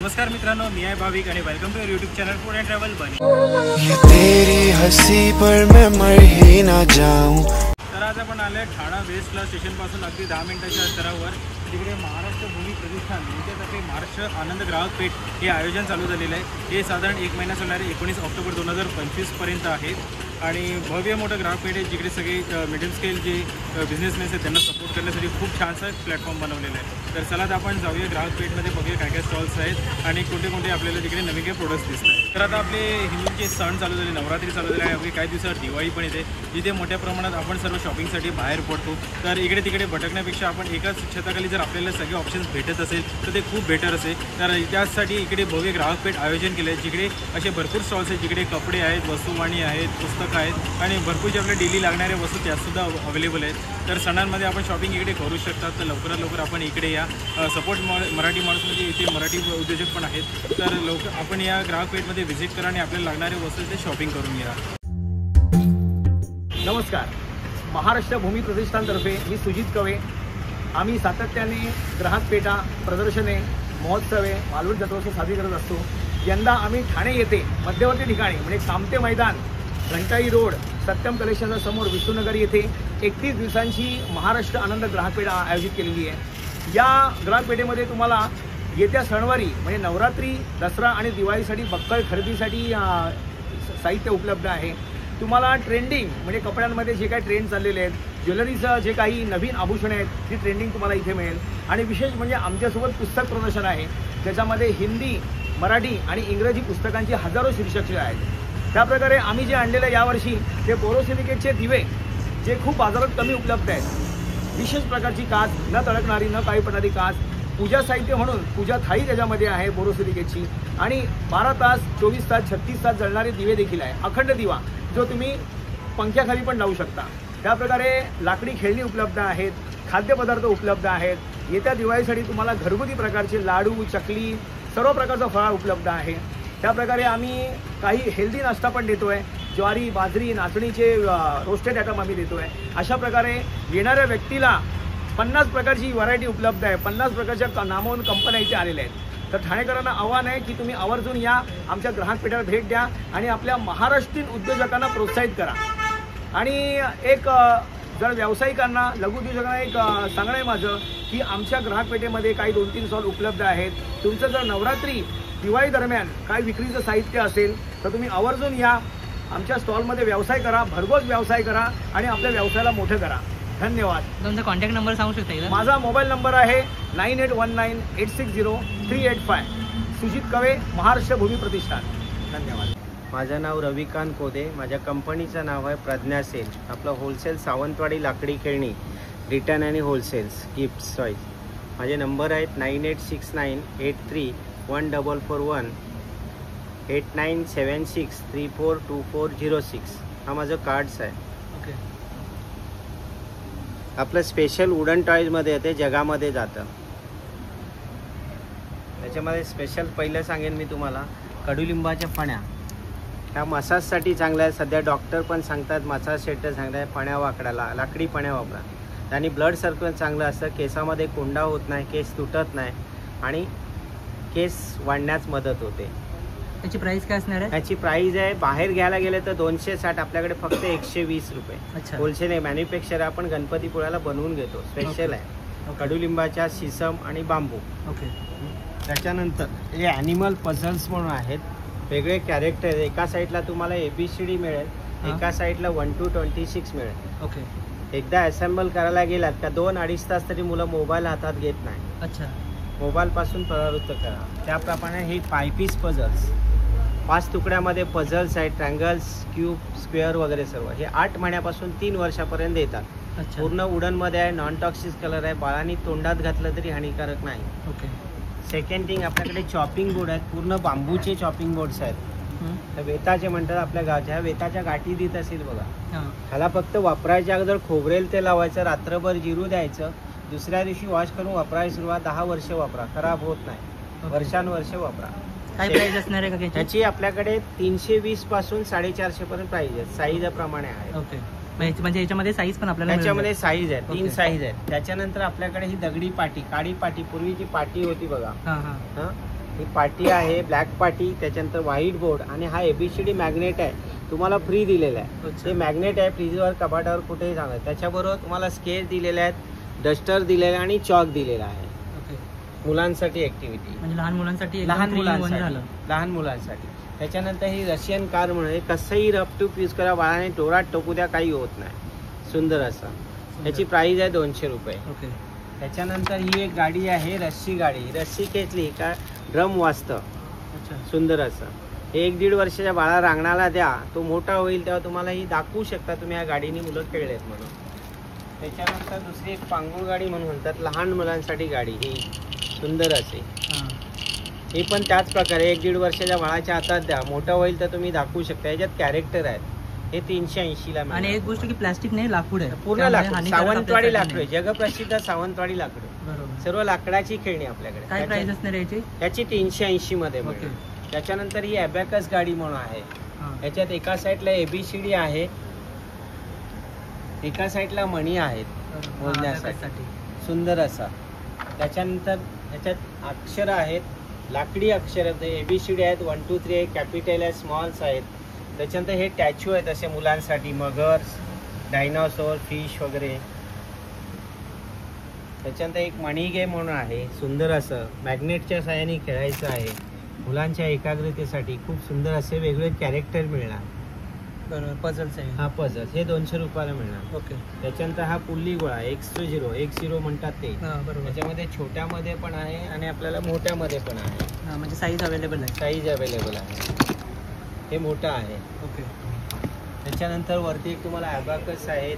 नमस्कार मित्रांनो, मी आहे भाविक आणि welcome to YouTube channel food and travel बनी। तेरी हंसी पर मैं मर ही ना जाऊं। तर आज आपण आले ठाणा वेस्टला स्टेशनपासून अगदी 10 मिनिटाच्या अंतरावर तिकडे महाराष्ट्र भूमी प्रतिष्ठान यांच्यातर्फे महाराष्ट्र आनंद ग्राहक पेठ हे आयोजन चालू झालेलं आहे। हे साधारण 1 महिना चालणारे 19 ऑक्टोबर 2025 पर्यंत आहे आणि भव्य मोठं ग्राहक पेठ आहे, जिकडे सगळे मिडल स्केल जे बिझनेसमॅन आहेत त्यांना सपोर्ट करण्यासाठी खूप छानसा प्लॅटफॉर्म बनवलेला आहे। तर चला आता आपण जाऊया ग्राहक पेठमध्ये, बघूया काय काय स्टॉल्स आहेत आणि कोणते कोणते आपल्याला तिकडे नवीन काही प्रोडक्ट्स दिसत आहेत। तर आता आपले हिंदूंचे सण चालू झाले, नवरात्री चालू झाले आणि काही दिवसात दिवाळी पण येते, जिथे मोठ्या प्रमाणात आपण सर्व शॉपिंगसाठी बाहेर पडतो। तर इकडे तिकडे भटकण्यापेक्षा आपण एकाच छताखाली जर आपल्याला सगळे ऑप्शन्स भेटत असेल तर ते खूप बेटर असेल। तर त्यासाठी इकडे भव्य ग्राहक पेठ आयोजन केलं आहे, जिकडे असे भरपूर स्टॉल्स आहेत, जिकडे कपडे आहेत, वस्तुवाणी आहेत, पुस्तकं आहेत आणि भरपूर जे आपल्या डेली लागणाऱ्या वस्तू त्यासुद्धा अवेलेबल आहेत। तर सणांमध्ये आपण शॉपिंग इकडे करू शकतात। तर लवकरात लवकर आपण इकडे या। सपोर्ट मराठी माणूस म्हणजे इथे मराठी उद्योजक पण आहेत। तर लवकर आपण या ग्राहक पेठमध्ये व्हिजिट करा आणि आपल्याला लागणारे वस्तू ते शॉपिंग करून घ्या। नमस्कार, महाराष्ट्र भूमी प्रतिष्ठानतर्फे मी सुजित कवे। आम्ही सातत्याने ग्राहक पेठा, प्रदर्शने, महोत्सवे, मालवण जत्रोत्सव साजरी करत असतो। यंदा आम्ही ठाणे येथे मध्यवर्ती ठिकाणी म्हणजे कामते मैदान, घंटाई रोड, सत्यम कलेक्शनच्या समोर विष्णुनगर येथे 31 दिवसांची महाराष्ट्र आनंद ग्राहक पेठ आयोजित केलेली आहे। या ग्राहक पेठेमध्ये तुम्हाला येत्या सणवारी म्हणजे नवरात्री, दसरा आणि दिवाळीसाठी बक्कळ खरेदीसाठी साहित्य उपलब्ध आहे। तुम्हाला ट्रेंडिंग म्हणजे कपड्यांमध्ये जे काही ट्रेंड चाललेले आहेत, ज्वेलरीचं जे काही नवीन आभूषणे आहेत ती ट्रेंडिंग तुम्हाला इथे मिळेल। आणि विशेष म्हणजे आमच्यासोबत पुस्तक प्रदर्शन आहे, ज्याच्यामध्ये हिंदी, मराठी आणि इंग्रजी पुस्तकांची हजारो शीर्षके आहेत। त्याप्रकारे आम्ही जे आणलेलं यावर्षी ते बोरोसिलिकेटचे दिवे, जे खूप बाजारात कमी उपलब्ध आहेत, विशेष प्रकारची काच, न तळकणारी, न काळी पडणारी काच, पूजा साहित्य म्हणून पूजा थाळी त्याच्यामध्ये आहे बोरोसिलिकेटची, आणि 12 तास, 24 तास, 36 तास जळणारे दिवे देखील आहे, अखंड दिवा जो तुम्ही पंख्याखाली पण लावू शकता। त्याप्रकारे लाकडी खेळणी उपलब्ध आहेत, खाद्यपदार्थ उपलब्ध आहेत। येत्या दिवाळीसाठी तुम्हाला घरगुती प्रकारचे लाडू, चकली, सर्व प्रकारचा फराळ उपलब्ध आहे। त्याप्रकारे आम्ही काही हेल्दी नाश्ता पण देतो आहे, ज्वारी, बाजरी, नाचणीचे रोस्टेड आयटम आम्ही देतो आहे। अशा प्रकारे येणाऱ्या व्यक्तीला 50 प्रकारची व्हरायटी उपलब्ध आहे, 50 प्रकारच्या नामवंत कंपन्या इथे आलेल्या आहेत। तर ठाणेकरांना आव्हान आहे की तुम्ही आवर्जून या, आमच्या ग्राहक पेठेला भेट द्या आणि आपल्या महाराष्ट्रीयन उद्योजकांना प्रोत्साहित करा। आणि एक जर व्यावसायिकांना, लघुउद्योजकांना एक सांगणं आहे माझं की आमच्या ग्राहक पेठेमध्ये काही 2-3 स्टॉल उपलब्ध आहेत। तुमचं जर नवरात्री, दिवाळी दरम्यान काय विक्रीचं साहित्य असेल तर तुम्ही आवर्जून या, आमच्या स्टॉलमध्ये व्यवसाय करा, भरघोस व्यवसाय करा आणि आपल्या व्यवसायाला मोठं करा। धन्यवाद। तुमचा कॉन्टॅक्ट नंबर सांगू शकता का? माझा मोबाईल नंबर आहे 9819860385। सुजित कवे, महाराष्ट्र भूमी प्रतिष्ठान। धन्यवाद। माझं नाव रविकांत कोदे, माझ्या कंपनीचं नाव आहे प्रज्ञा सेल। आपलं होलसेल सावंतवाडी लाकडी खेळणी, रिटर्न आणि होलसेल्स, गिफ्ट्स चॉईस। माझे नंबर आहेत 9869831441, 8976342406। हा माझं कार्ड्स आहे। ओके। आपलं स्पेशल वुडन टॉयजमध्ये येते, जगामध्ये जातं। त्याच्यामध्ये स्पेशल पहिलं सांगेन मी तुम्हाला, कडुलिंबाच्या फण्या, ह्या मसाजसाठी चांगल्या आहे। सध्या डॉक्टर पण सांगतात, मसाज सेंटर सांगतात फण्या वाकडाला, लाकडी फण्या वापरा, त्याने ब्लड सर्क्युलेशन चांगलं असतं, केसामध्ये कोंडा होत नाही, केस तुटत नाही आणि केस वाढण्यास मदत होते। त्याची प्राइस काय असणार आहे? त्याची प्राइस आहे, बाहेर घ्यायला गेले तर 260, आपल्याकडे फक्त 120 रुपये। अच्छा। होलसेल आहे, मॅन्युफॅक्चर आपण गणपतीपुळ्याला बनवून घेतो, स्पेशल आहे। कडुलिंबाच्या, सीसम आणि बांबू। ओके। त्याच्यानंतर हे ॲनिमल पझल्स म्हणून आहेत, वेगळे कॅरेक्टर। एका साईडला तुम्हाला ABCD मिळेल, एका साईडला 1 to 26 मिळेल। ओके। एकदा असेंबल करायला गेलात का 2-2.5 तास तरी मुलं मोबाईल हातात घेत नाही। अच्छा। मोबाईलपासून परावृत्त करा। त्याप्रमाणे हे 5 पीस पझल्स, 5 तुकड्यामध्ये पझल्स आहेत, ट्रँगल्स, क्यूब, स्क्वेअर वगैरे सर्व। हे 8 महिन्यापासून 3 वर्षापर्यंत येतात। अच्छा। पूर्ण वुडनमध्ये आहे, नॉन टॉक्सिक कलर आहे, बाळांनी तोंडात घातलं तरी हानिकारक नाही। ओके। सेकंड थिंग, आपल्याकडे चॉपिंग बोर्ड आहेत, पूर्ण बांबूचे चॉपिंग बोर्ड्स आहेत। तर वेताचे म्हणतात आपल्या गावच्या, वेताच्या गाठी देत असेल बघा, ह्याला फक्त वापरायच्या अगोदर खोबरेल ते लावायचं, रात्रभर जिरू द्यायचं, दुसऱ्या दिवशी वॉश करून वापरायला सुरुवात, 10 वर्ष वापरा, खराब होत नाही, वर्षानुवर्ष वापरा। काय प्राइस असणार आहे का त्याची? आपल्याकडे 320 पासून 450 पर्यंत प्राइस आहे, साईजप्रमाणे आहे। ओके। म्हणजे याच्यामध्ये साईज पण आपल्याला त्याच्यामध्ये साईज आहे, 3 साईज आहेत। त्याच्यानंतर आपल्याकडे ही दगडी पाटी, काळी पाटी, पूर्वीची पाटी होती बघा, ही पाटी आहे, ब्लॅक पाटी, त्याच्यानंतर व्हाईट बोर्ड आणि हा ABCD मॅग्नेट आहे तुम्हाला फ्री दिलेला आहे. अच्छा. ते मॅग्नेट आहे फ्रीजवर कपाटावर कुठेही जाणार. त्याच्याबरोबर तुम्हाला स्केच दिलेले आहेत, डस्टर दिलेले आणि चॉक दिलेला आहे. ओके. मुलांसाठी ऍक्टिव्हिटी, म्हणजे लहान मुलांसाठी एकदम लहान 3 in 1 मुलांसाठी, झालं. लहान मुलांसाठी. त्याच्यानंतर ही रशियन कार म्हणून आहे, कसंही रफ टूप यूज करा, बाळाने डोळ्यात टोकू द्या, काही होत नाही. सुंदर असं. त्याची प्राइस आहे 200 रुपये. ओके. त्याच्यानंतर ही एक गाडी आहे रस्सी गाडी. रस्सी खेचली का ड्रम वाजतं. अच्छा. सुंदर असं. हे 1-1.5 वर्षाच्या बाळा रांगणाला द्या, तो मोठा होईल तेव्हा तुम्हाला ही दाखवू शकता तुम्ही या गाडीने मुलं खेळलेत म्हणून. त्याच्यानंतर दुसरी एक पांगुळ गाडी म्हणून म्हणतात, लहान मुलांसाठी गाडी. ही सुंदर असे. हां. ही पण त्याच प्रकारे 1-1.5 वर्षाच्या बाळाच्या हातात द्या, मोठं होईल तर तुम्ही दाखवू शकता. याच्यात कॅरेक्टर आहेत. हे 380 ला आणि मिळणार. एक गोष्ट की प्लास्टिक नाही, लाकूड आहे. पूर्ण त्यामुळे लाकूड, हानिकारक सावंतवाडी आपल्यासाठी लाकूड आहे. जगप्रसिद्ध सावंतवाडी लाकूड आहे. बरोबर. सर्व लाकडाची खेळणी आपल्याकडे. काय प्राइस असणार आहे याची? याची 380 मध्ये ओके. मिळेल. त्याच्यानंतर ही अबॅकस गाडी म्हणून आहे. हां. याच्यात एका साईडला ABCD आहे, एका साईडला मणी आहेत बरोबर. मोजण्यासाठी. हां, सुंदर असा. त्याच्यानंतर याच्यात अक्षर आहेत, लाकडी अक्षर आहेत. ABCD आहेत, 1 2 3 आहे, कॅपिटल आहे, स्मॉल्स आहेत. त्याच्यानंतर हे टॅच्यू आहेत असे मुलांसाठी, मगर्स, डायनासोर, फिश वगैरे. त्याच्यानंतर एक मणी गेम म्हणून आहे, सुंदर असं. मॅग्नेटच्या साहाय्याने खेळायचं आहे. मुलांच्या एकाग्रतेसाठी खूप सुंदर असे वेगवेगळे कॅरेक्टर मिळणार. बरोबर. पझल्स आहे. हा पझल हे 200 रुपयाला मिळणार. ओके. त्याच्यानंतर हा पुल्ली गोळा X0 म्हणतात ते. हां, बरोबर. त्याच्यामध्ये छोट्यामध्ये पण आहे आणि आपल्याला मोठ्यामध्ये पण आहे. हां, म्हणजे साईज अवेलेबल आहे. साईज अवेलेबल आहे. हे मोठं आहे. ओके. त्याच्यानंतर वरती एक तुम्हाला अबॅकस आहेत.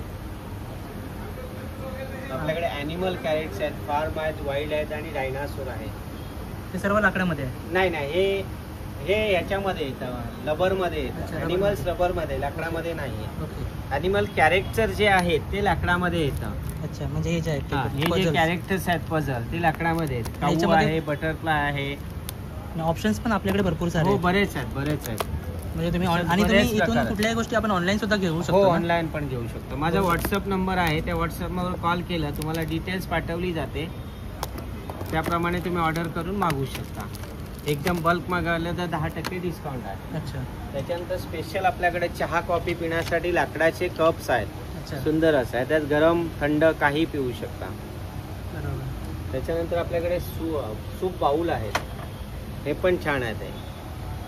आपल्याकडे ॲनिमल कॅरेट्स आहेत, फार्म आहेत, वाईल्ड आहेत आणि डायनासोर आहेत. ते सर्व लाकडामध्ये आहे. नाही, हे याच्यामध्ये येतं, रबरमध्ये अच्छा, येतं. रबरमध्ये. ॲनिमल्स रबरमध्ये, लाकडामध्ये नाही आहे. ओके. ॲनिमल कॅरेक्टर जे आहेत ते लाकडामध्ये येतं. अच्छा, म्हणजे हे जे आहेत हा, हे जे puzzles. कॅरेक्टर्स आहेत पझल ते लाकडामध्ये आहेत. काऊ याच्यामध्ये- आहे, बटरफ्लाय आहे. आणि ऑप्शन्स पण आपल्याकडे भरपूर सारे हो, आहेत. बरेच आहेत. म्हणजे तुम्ही बरेच आणि तुम्ही प्रकार इथून आहेत. कुठल्याही गोष्टी आपण ऑनलाईन सुद्धा घेऊ हो, शकतो ना? ऑनलाईन पण घेऊ शकतो. माझा हो. व्हॉट्सअप नंबर आहे, त्या व्हॉट्सअपवर कॉल केला तुम्हाला डिटेल्स पाठवली जाते, त्याप्रमाणे तुम्ही ऑर्डर करून मागवू शकता. एकदम बल्क मागवलं तर 10% डिस्काउंट आहे. अच्छा. त्याच्यानंतर स्पेशल आपल्याकडे चहा कॉफी पिण्यासाठी लाकडाचे कप्स आहेत. अच्छा. सुंदर असं आहे. त्यात गरम थंड काही पिऊ शकता. बरोबर. त्याच्यानंतर आपल्याकडे सूप बाऊल आहेत. हे पण छान आहेत. हे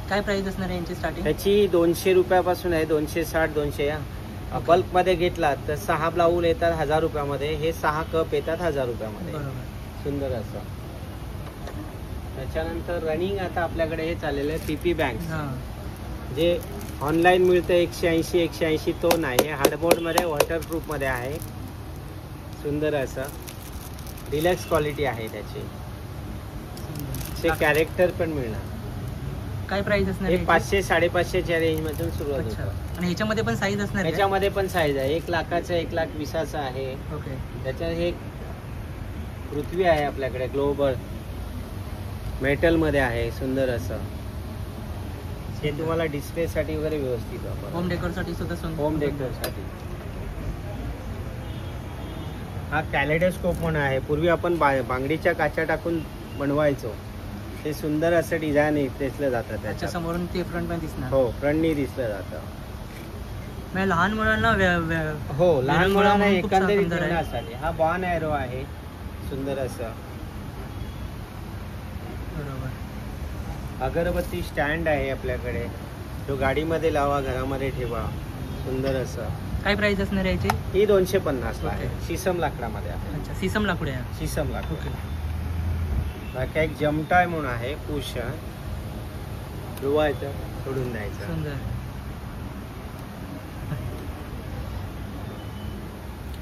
काय प्राइस असणार आहे यांची स्टार्टिंग? त्याची 200 रुपयापासून आहे. 260 200. बल्कमध्ये घेतलात तर 6 बाऊल येतात 1000 रुपयामध्ये. हे 6 कप येतात 1000 रुपयामध्ये. बरोबर. सुंदर असं. त्याच्यानंतर रनिंग आता आपल्याकडे हे चाललेलं आहे PP बँक्स, हां. जे ऑनलाईन मिळतं 180 तो नाही. हे हार्डबोर्डमध्ये वॉटरप्रूफमध्ये आहे. सुंदर असं डिलक्स क्वालिटी आहे त्याची. ते कॅरेक्टर पण मिळणार. काय प्राइस असणार हे आहे 500-550च्या रेंजमधून सुरुवात अच्छा. होतं. आणि ह्याच्यामध्ये पण साईज असणार आहे? त्याच्यामध्ये पण साईज आहे. 1 लाखाचं, 1,20,000चं आहे. ओके. त्याच्यात हे पृथ्वी आहे आपल्याकडे, ग्लोबल मेटलमध्ये आहे. सुंदर असं. हे तुम्हाला डिस्प्लेसाठी वगैरे व्यवस्थित वापरा. होम डेकोरसाठी सुद्धा होम डेकोरसाठी. हा कॅलेडोस्कोप म्हणून आहे. पूर्वी आपण बांगडीच्या काच्या टाकून बनवायचो. ते सुंदर असं डिझाईन दिसलं जातं त्याच्या त्याच्या. समोरून ते फ्रंट पण दिसणार. हो, फ्रंटनी दिसलं जातं. म्हणजे लहान मुलांना हो, लहान मुलांना म्हणून खूप एकंदरीत सुंदर आहे. खेळण्यासाठी. हा बॉन एरो आहे. सुंदर असं. बरोबर. अगरबत्ती स्टँड आहे आपल्याकडे. तो गाडीमध्ये लावा, घरामध्ये ठेवा. सुंदर असं. काय प्राइस असणार आहे याची? ही 250 ला आहे. ओके. शीसम लाकडामध्ये आहे. अच्छा, सीसम लाकूड आहे. शीसम लाकूड. ओके. बाकी एक जमटाय म्हणून आहे. पुश धुवायचं, सोडून द्यायचं. सुंदर.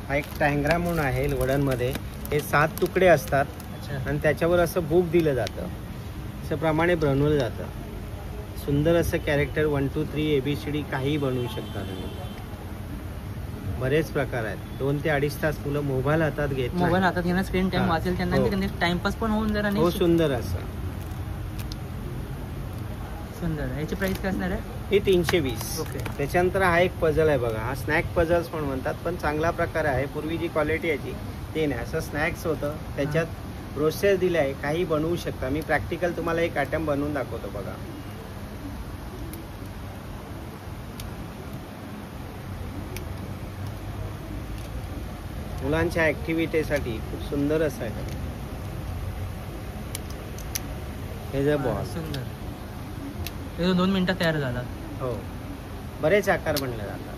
हा एक टँग्रा म्हणून आहे वडनमध्ये. हे 7 तुकडे असतात अच्छा. आणि त्याच्यावर असं बुक दिलं जातं. असं प्रमाणे बनवलं जातं. सुंदर असं कॅरेक्टर 1 2 3 ABCD काही बनवू शकता तुम्ही. बरेच प्रकार आहेत. 2 ते 2.5 तास मुलं मोबाईल हातात घेत नाही. मोबाईल हातात घेणं, स्क्रीन टाइम हां. वाचेल त्यांना, हो. ते टाइमपास पण होऊन जाईल. हो, आणि सुंदर असं. सुंदर. याची प्राइस काय असणार आहे? हे 320. ओके. त्याच्यानंतर हा एक पझल आहे बघा. हा स्नॅक पझल्स पण म्हणतात, पण चांगला प्रकार आहे. पूर्वी जी क्वालिटी याची ते नाही. असं स्नॅक्स होतं, त्याच्यात प्रोसेस दिली आहे, काही बनवू शकता. मी प्रॅक्टिकल तुम्हाला एक आयटम बनवून दाखवतो बघा. मुलांच्या ॲक्टिव्हिटीसाठी खूप सुंदर असं आहे हे जे बॉल. सुंदर. हे 2 मिनिटात तयार झाला. हो, बरेच आकार बनले जातात.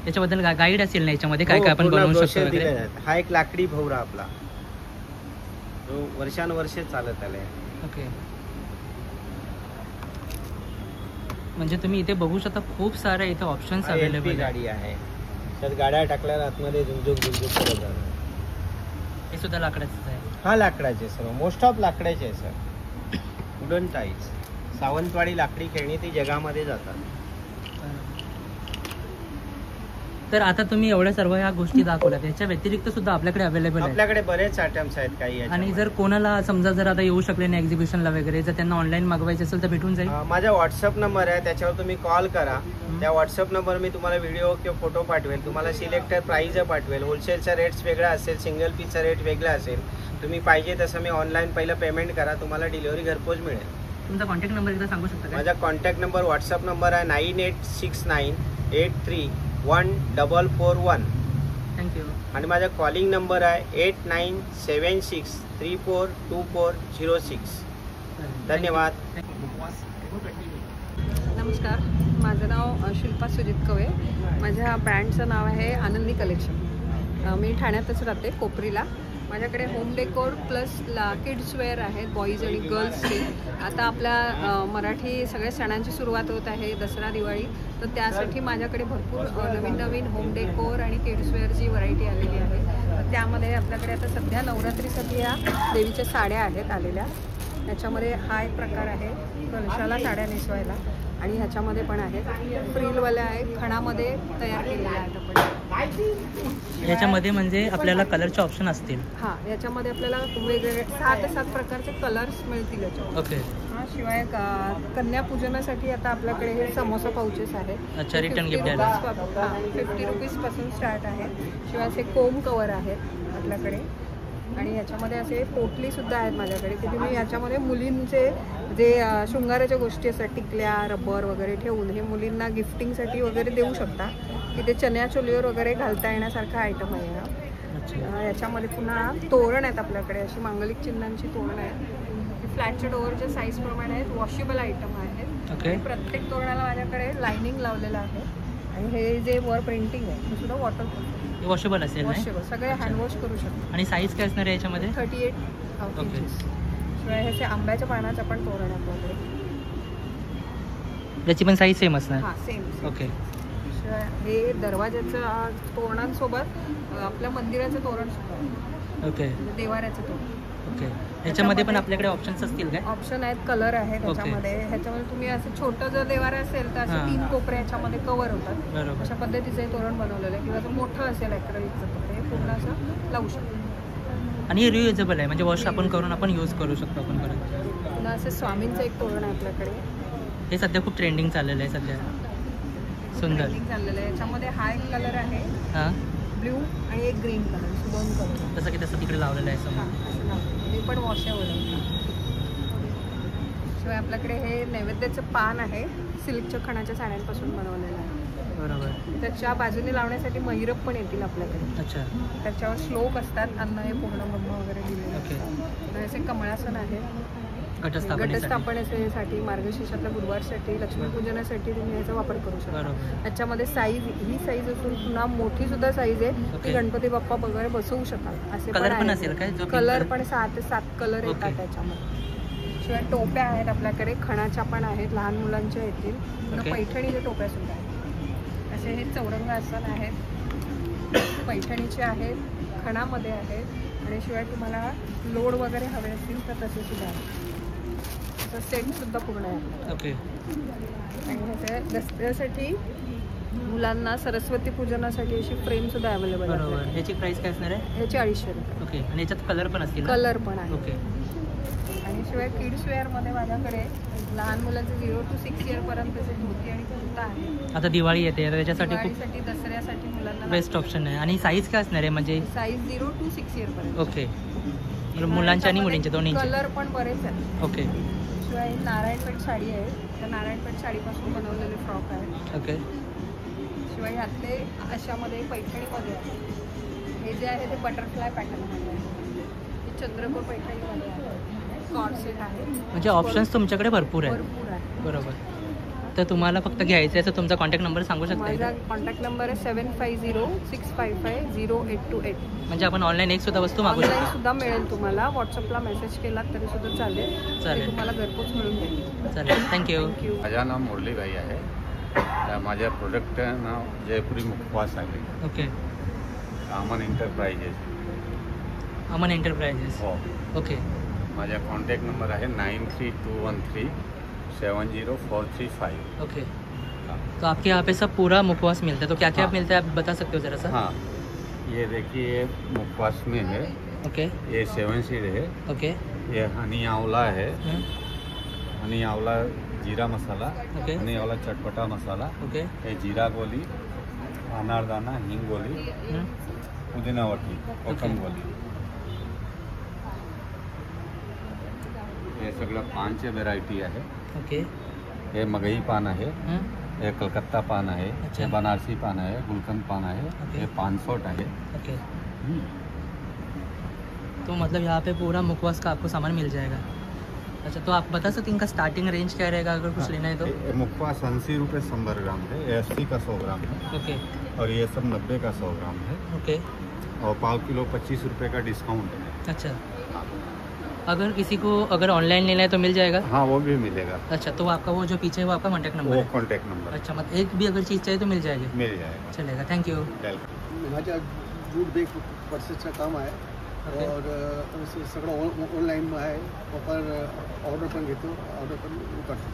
त्याच्याबद्दल गाईड असेल ना याच्यामध्ये काय हो, काय आपण पूर्ण बनवू शकतो brochure दिले वगैरे. आहेत. हा एक लाकडी भोवरा आपला जो वर्षानुवर्षे चालत आलाय. ओके. म्हणजे तुम्ही इथे बघू शकता खूप सारे इथे ऑप्शन्स LP अवेलेबल आहे. गाडी आहे. त्यात गाड्या टाकल्यावर आतमध्ये झुकझुक करत जाणार. हे सुद्धा लाकडाचं आहे. हा लाकडाचे सर्व मोस्ट ऑफ लाकडाचे आहे सर. Wooden tiles. सावंतवाडी लाकडी खेळणी ती जगामध्ये जातात. तर आता तुम्ही एवढ्या सर्व ह्या गोष्टी दाखवल्या, त्याच्या व्यतिरिक्त सुद्धा आपल्याकडे अवेलेबल आहे. आपल्याकडे बरेच आयटम्स आहेत काही आणि याच्यामध्ये. जर कोणाला समजा जर आता येऊ शकले नाही एक्झिबिशनला वगैरे, जर त्यांना ऑनलाईन मागवायचे असेल तर भेटून जाईल. माझा व्हॉट्सअप नंबर आहे, त्याच्यावर तुम्ही कॉल करा. त्या व्हॉट्सअप नंबर मी तुम्हाला व्हिडिओ किंवा फोटो पाठवेल. तुम्हाला सिलेक्टेड प्राइस पाठवेल. होलसेलचा रेट्स वेगळा असेल, सिंगल पीसचा रेट वेगळा असेल. तुम्ही पाहिजे तसं मी ऑनलाईन पहिलं पेमेंट करा, तुम्हाला डिलिव्हरी घरपोच मिळेल. तुमचा कॉन्टॅक्ट नंबर एकदा सांगू शकता का? माझा कॉन्टॅक्ट नंबर व्हॉट्सअप नंबर आहे 9869831441. थँक्यू. आणि माझा कॉलिंग नंबर आहे 8976342406. धन्यवाद. नमस्कार, माझं नाव शिल्पा सुजित कवे. माझ्या ब्रँडचं नाव आहे आनंदी कलेक्शन. मी ठाण्यातच राहते, कोपरीला. माझ्याकडे home decor plus kids wear आहेत, बॉईज आणि गर्ल्सची. आता आपल्या मराठी सगळ्या सणांची सुरुवात होत आहे, दसरा दिवाळी. तर त्यासाठी माझ्याकडे भरपूर नवीन नवीन होम डेकोर आणि किड्स वेअरची व्हरायटी आलेली आहे. तर त्यामध्ये आपल्याकडे आता सध्या नवरात्रीसाठी या देवीच्या साड्या आहेत आलेल्या. त्याच्यामध्ये हा एक प्रकार आहे कलशाला साड्या नेसवायला, आणि ह्याच्यामध्ये पण आहेत फ्रीलवाल्या आहेत, खणामध्ये तयार केलेल्या आहेत आपण. याच्यामध्ये म्हणजे आपल्याला कलरचे ऑप्शन असतील. हां, याच्यामध्ये आपल्याला वेगवेगळे 6 ते 7 प्रकारचे कलर्स मिळतील याच्यामध्ये. ओके. शिवाय कन्यापूजनासाठी आता आपल्याकडे हे समोसा पाउचेस आहेत. अच्छा, रिटर्न गिफ्ट द्यायला. 50 रुपीजपासून स्टार्ट आहे. शिवाय असे कोम कवर आहेत आपल्याकडे. आणि याच्यामध्ये असे पोटलीसुद्धा आहेत माझ्याकडे, की तुम्ही याच्यामध्ये मुलींचे जे शृंगाराच्या गोष्टी असतात, टिकल्या, रबर वगैरे ठेवून हे मुलींना गिफ्टिंगसाठी वगैरे देऊ शकता. की ते चण्या चोलीवर वगैरे घालता येण्यासारखा आयटम आहे हा. याच्यामध्ये पुन्हा तोरण आहेत आपल्याकडे, अशी मांगलिक चिन्हांची तोरण आहेत. फ्लॅटच्या डोअरच्या साईजप्रमाणे आहेत, वॉशेबल आयटम आहेत. ओके. प्रत्येक तोरणाला माझ्याकडे लायनिंग लावलेलं आहे. आणि हे जे वर प्रिंटिंग आहे ते सुद्धा वॉटरप्रूफ, वॉशेबल असेल ना? वॉशेबल, सगळे हँडवॉश करू शकतो. आणि साईज काय असणार आहे याच्यामध्ये? 38 ओके. इंचेस. शिवाय ह्याचे आंब्याच्या पानाचं पण तोरण आहे आपल्याकडे. त्याची पण साईज सेम असणार? हां, सेम. ओके. शिवाय हे दरवाजाच्या तोरणांसोबत आपल्या मंदिराचं तोरण सुद्धा आहे. ओके. देवाऱ्याचं तोरण. ओके. ह्याच्यामध्ये पण आपल्याकडे ऑप्शन्स असतील काय? ऑप्शन आहेत, कलर आहेत ह्याच्यामध्ये. ह्याच्यामध्ये तुम्ही असं छोटं जर देवारा असेल तर असे 3 कोपरे ह्याच्यामध्ये कव्हर होतात. बरोबर. अशा पद्धतीचं हे तोरण बनवलेलं आहे. किंवा जर मोठं असेल ॲक्रेलिकचं तर हे पूर्ण असं लावू शकतो. आणि हे रियुजेबल आहे, म्हणजे वॉश आपण करून आपण यूज करू शकतो आपण परत. पुन्हा असं स्वामींचं एक तोरण आहे आपल्याकडे. हे सध्या खूप ट्रेंडिंग चाललेलं आहे सध्या. सुंदर. ट्रेंडिंग चाललेलं आहे. याच्यामध्ये हा एक कलर आहे हां, ब्ल्यू, आणि एक ग्रीन कलर, 2 कलर. तसं की तसं तिकडे लावलेलं आहे हां, समोर. असं लावलं. हे पण वॉशेबल आहे. शिवाय आपल्याकडे हे नैवेद्याचं पान आहे, सिल्कच्या खणाच्या साड्यांपासून बनवलेलं आहे. बरोबर. त्याच्या बाजूने लावण्यासाठी महिरप पण येतील आपल्याकडे. अच्छा. त्याच्यावर श्लोक असतात, अन्न हे पूर्ण ब्रह्म वगैरे दिलेले ओके. असतात. असे कमळासन आहे. घटस्थापनेसाठी, मार्गशीर्षातल्या गुरुवारसाठी, लक्ष्मीपूजनासाठी तुम्ही याचा वापर करू शकता. बरोबर. त्याच्यामध्ये साईज, ही साईज असून पुन्हा मोठी सुद्धा साईज आहे, ओके. ती गणपती बाप्पा वगैरे बसवू शकाल असे कलर पण असेल काय? कलर पण 6 ते 7 कलर येतात ओके. त्याच्यामध्ये. शिवाय टोप्या आहेत आपल्याकडे, खणाच्या पण आहेत, लहान मुलांच्या येतील. ओके. पैठणीच्या टोप्या सुद्धा आहेत. असे हे चौरंग आसन आहेत, पैठणीचे आहेत, खणामध्ये आहेत. आणि शिवाय तुम्हाला लोड वगैरे हवे असतील तर तसे सुद्धा आहेत. सेट सुद्धा पूर्ण आहे. ओके. आणि ह्याच्या दसऱ्यासाठी मुलांना सरस्वती पूजनासाठी अशी फ्रेम सुद्धा अवेलेबल आहे. बरोबर. याची प्राइस काय असणार आहे? ह्याचे 250 रुपये. ओके. आणि याच्यात कलर पण असतील? कलर पण आहे. ओके. आणि शिवाय किड्स वेअरमध्ये माझ्याकडे लहान मुलांचे 0 to 6 इयरपर्यंतचे धोती आणि कुर्ता आहे. आता दिवाळी येते तर त्याच्यासाठी खूप दिवाळीसाठी दसऱ्यासाठी मुलांना बेस्ट ऑप्शन आहे. आणि साईज काय असणार आहे म्हणजे? Size 0 to 6 इयरपर्यंत. ओके, मुलांच्या आणि मुलींच्या दोन्हींचे. कलर पण बरेच आहेत. ओके. शिवाय नारायणपेठ साडी आहे, त्या नारायणपेठ साडीपासून बनवलेले फ्रॉक आहेत. ओके. शिवाय ह्यातले अशामध्ये पैठणीमध्ये आहे. हे जे आहे ते बटरफ्लाय पॅटर्नमध्ये आहे. हे चंद्रपूर पैठणीमध्ये आहे. कॉर्ड सेट आहे. म्हणजे ऑप्शन्स तुमच्याकडे भरपूर आहे. भरपूर आहे. बरोबर. तर तुम्हाला फक्त घ्यायचं आहे तर तुमचा कॉन्टॅक्ट नंबर सांगू शकता माझा का? कॉन्टॅक्ट नंबर आहे 7506550828. म्हणजे आपण ऑनलाईन एक सुद्धा वस्तू मागू ऑनलाईन शकतो. सुद्धा मिळेल तुम्हाला. व्हॉट्सअपला मेसेज केलात तरी सुद्धा चालेल. चालेल. ते तुम्हाला घरपोच मिळून जाईल. चालेल, थँक्यू. थँक्यू. माझं नाव मुरलीबाई आहे. तर माझ्या प्रोडक्टचं नाव जयपुरी मुखवास आहे. Okay. Aman enterprises. Aman enterprises. हो. ओके. माझा कॉन्टॅक्ट नंबर आहे 9321370435. ओके. तो आपके यहाँ पे सब पूरा मुखवास मिलता है, तो क्या क्या हाँ। मिलता है आप बता सकते हो ज़रा सा? हाँ, ये देखिए मुखवास में है. ओके. ये 7 सीड है. ओके. ये हनी आंवला है. हनी आंवला जीरा मसाला. ओके. हनी आंवला चटपटा मसाला. ओके. ये जीरा गोली, अनारदाना, हिंग गोली, पुदीना वटी, कोकम गोली. हे सगळं पानचे व्हेरायटी आहे. ओके. हे मगई पान आहे. हे कलकत्ता पान आहे. अच्छा. हे बनारसी पान आहे. गुलकंद पान आहे. ओके. हे पानसोट आहे. ओके. तो मतलब यहाँ पे पूरा मुखवास का आपको सामान मिल जाएगा. अच्छा, तो आप बता सकते हैं इनका स्टार्टिंग रेंज क्या रहेगा अगर कुछ लेना है तो? ये मुखवास 80 रुपये 100 ग्राम है. ये 80 का 100 ग्राम है. ओके. और ये सब 90 का 100 ग्राम है. ओके. और पाव किलो 25 रुपये का डिस्काउंट है. अच्छा, अगर किसी को अगर ऑनलाइन लेना है तो मिल जाएगा? हाँ, वो भी मिलेगा. अच्छा, तो आपका वो जो पीछे है वो आपका कॉन्टैक्ट नंबर वो है? कॉन्टैक्ट नंबर अच्छा, मतलब एक भी अगर चीज़ चाहिए तो मिल जाएगी? मिल जाएगा. चलेगा, थँक्यू. वेलकम. माझ्या जूट बेग पर्सेसचं काम आहे. ओके. और सगळं ऑनलाईन आहे. आपण ऑर्डर पण घेतो, ऑर्डर पण करतो.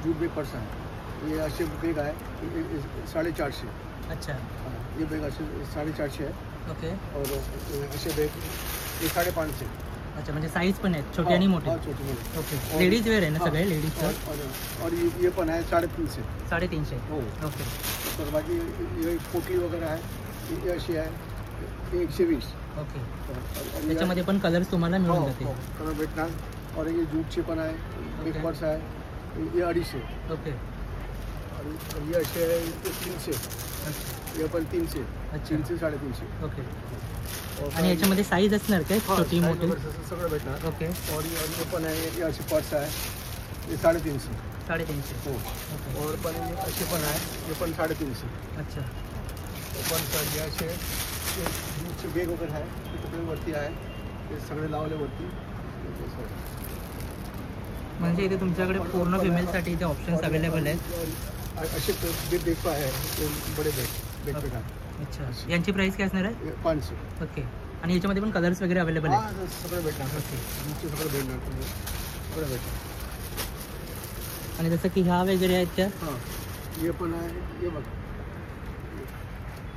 जूट बेग पर्स आहे. हे असे बेग आहे 450. अच्छा. ये बेग असे 450 आहे. ओके. और असे बेग हे 550. अच्छा, म्हणजे साईज पण आहेत छोटी आणि मोठी? छोटी मोठी. ओके. लेडीज वेअर आहे ना सगळे? लेडीजचं और ये पण आहे 350. 350. हो. ओके. तर बाकी ये पोटली वगैरे आहे. ही अशी आहे 120. ओके. और त्याच्यामध्ये पण कलर्स तुम्हाला मिळून जातील? कलर भेटणार. और ये जूटचे पण आहे. बिग पर्स आहे. ये 250. ओके. आणि ये असे आहे 300. अच्छा. हे पण 300. अच्छा. 300 350. ओके. आणि याच्यामध्ये साईज असणार काय छोटी मोठी? सगळं भेटणार. ओके. और ये पण आहे. ये असे पर्स आहे. ये 350. 350. हो. ओके. और पण ये असे पण आहे. हे पण 350. अच्छा. पण हे असे जूटचे बेग वगैरे आहे. ते सगळे वरती आहे. ते सगळे लावले वरती. म्हणजे इथे तुमच्याकडे पूर्ण फिमेलसाठी इथे ऑप्शन्स अवेलेबल आहेत. असे बेग पण आहे. बडे बेग आहे. अच्छा, यांची प्राइस काय असणार आहे? 500. ओके. आणि याच्यामध्ये पण कलर्स वगैरे अवेलेबल आहेत? हां, सगळं भेटणार. जूटचे सगळं भेटणार. सगळं भेटणार. आणि जसं की ह्या वगैरे आहेत त्या? हां, हे पण आहे. हे बघ,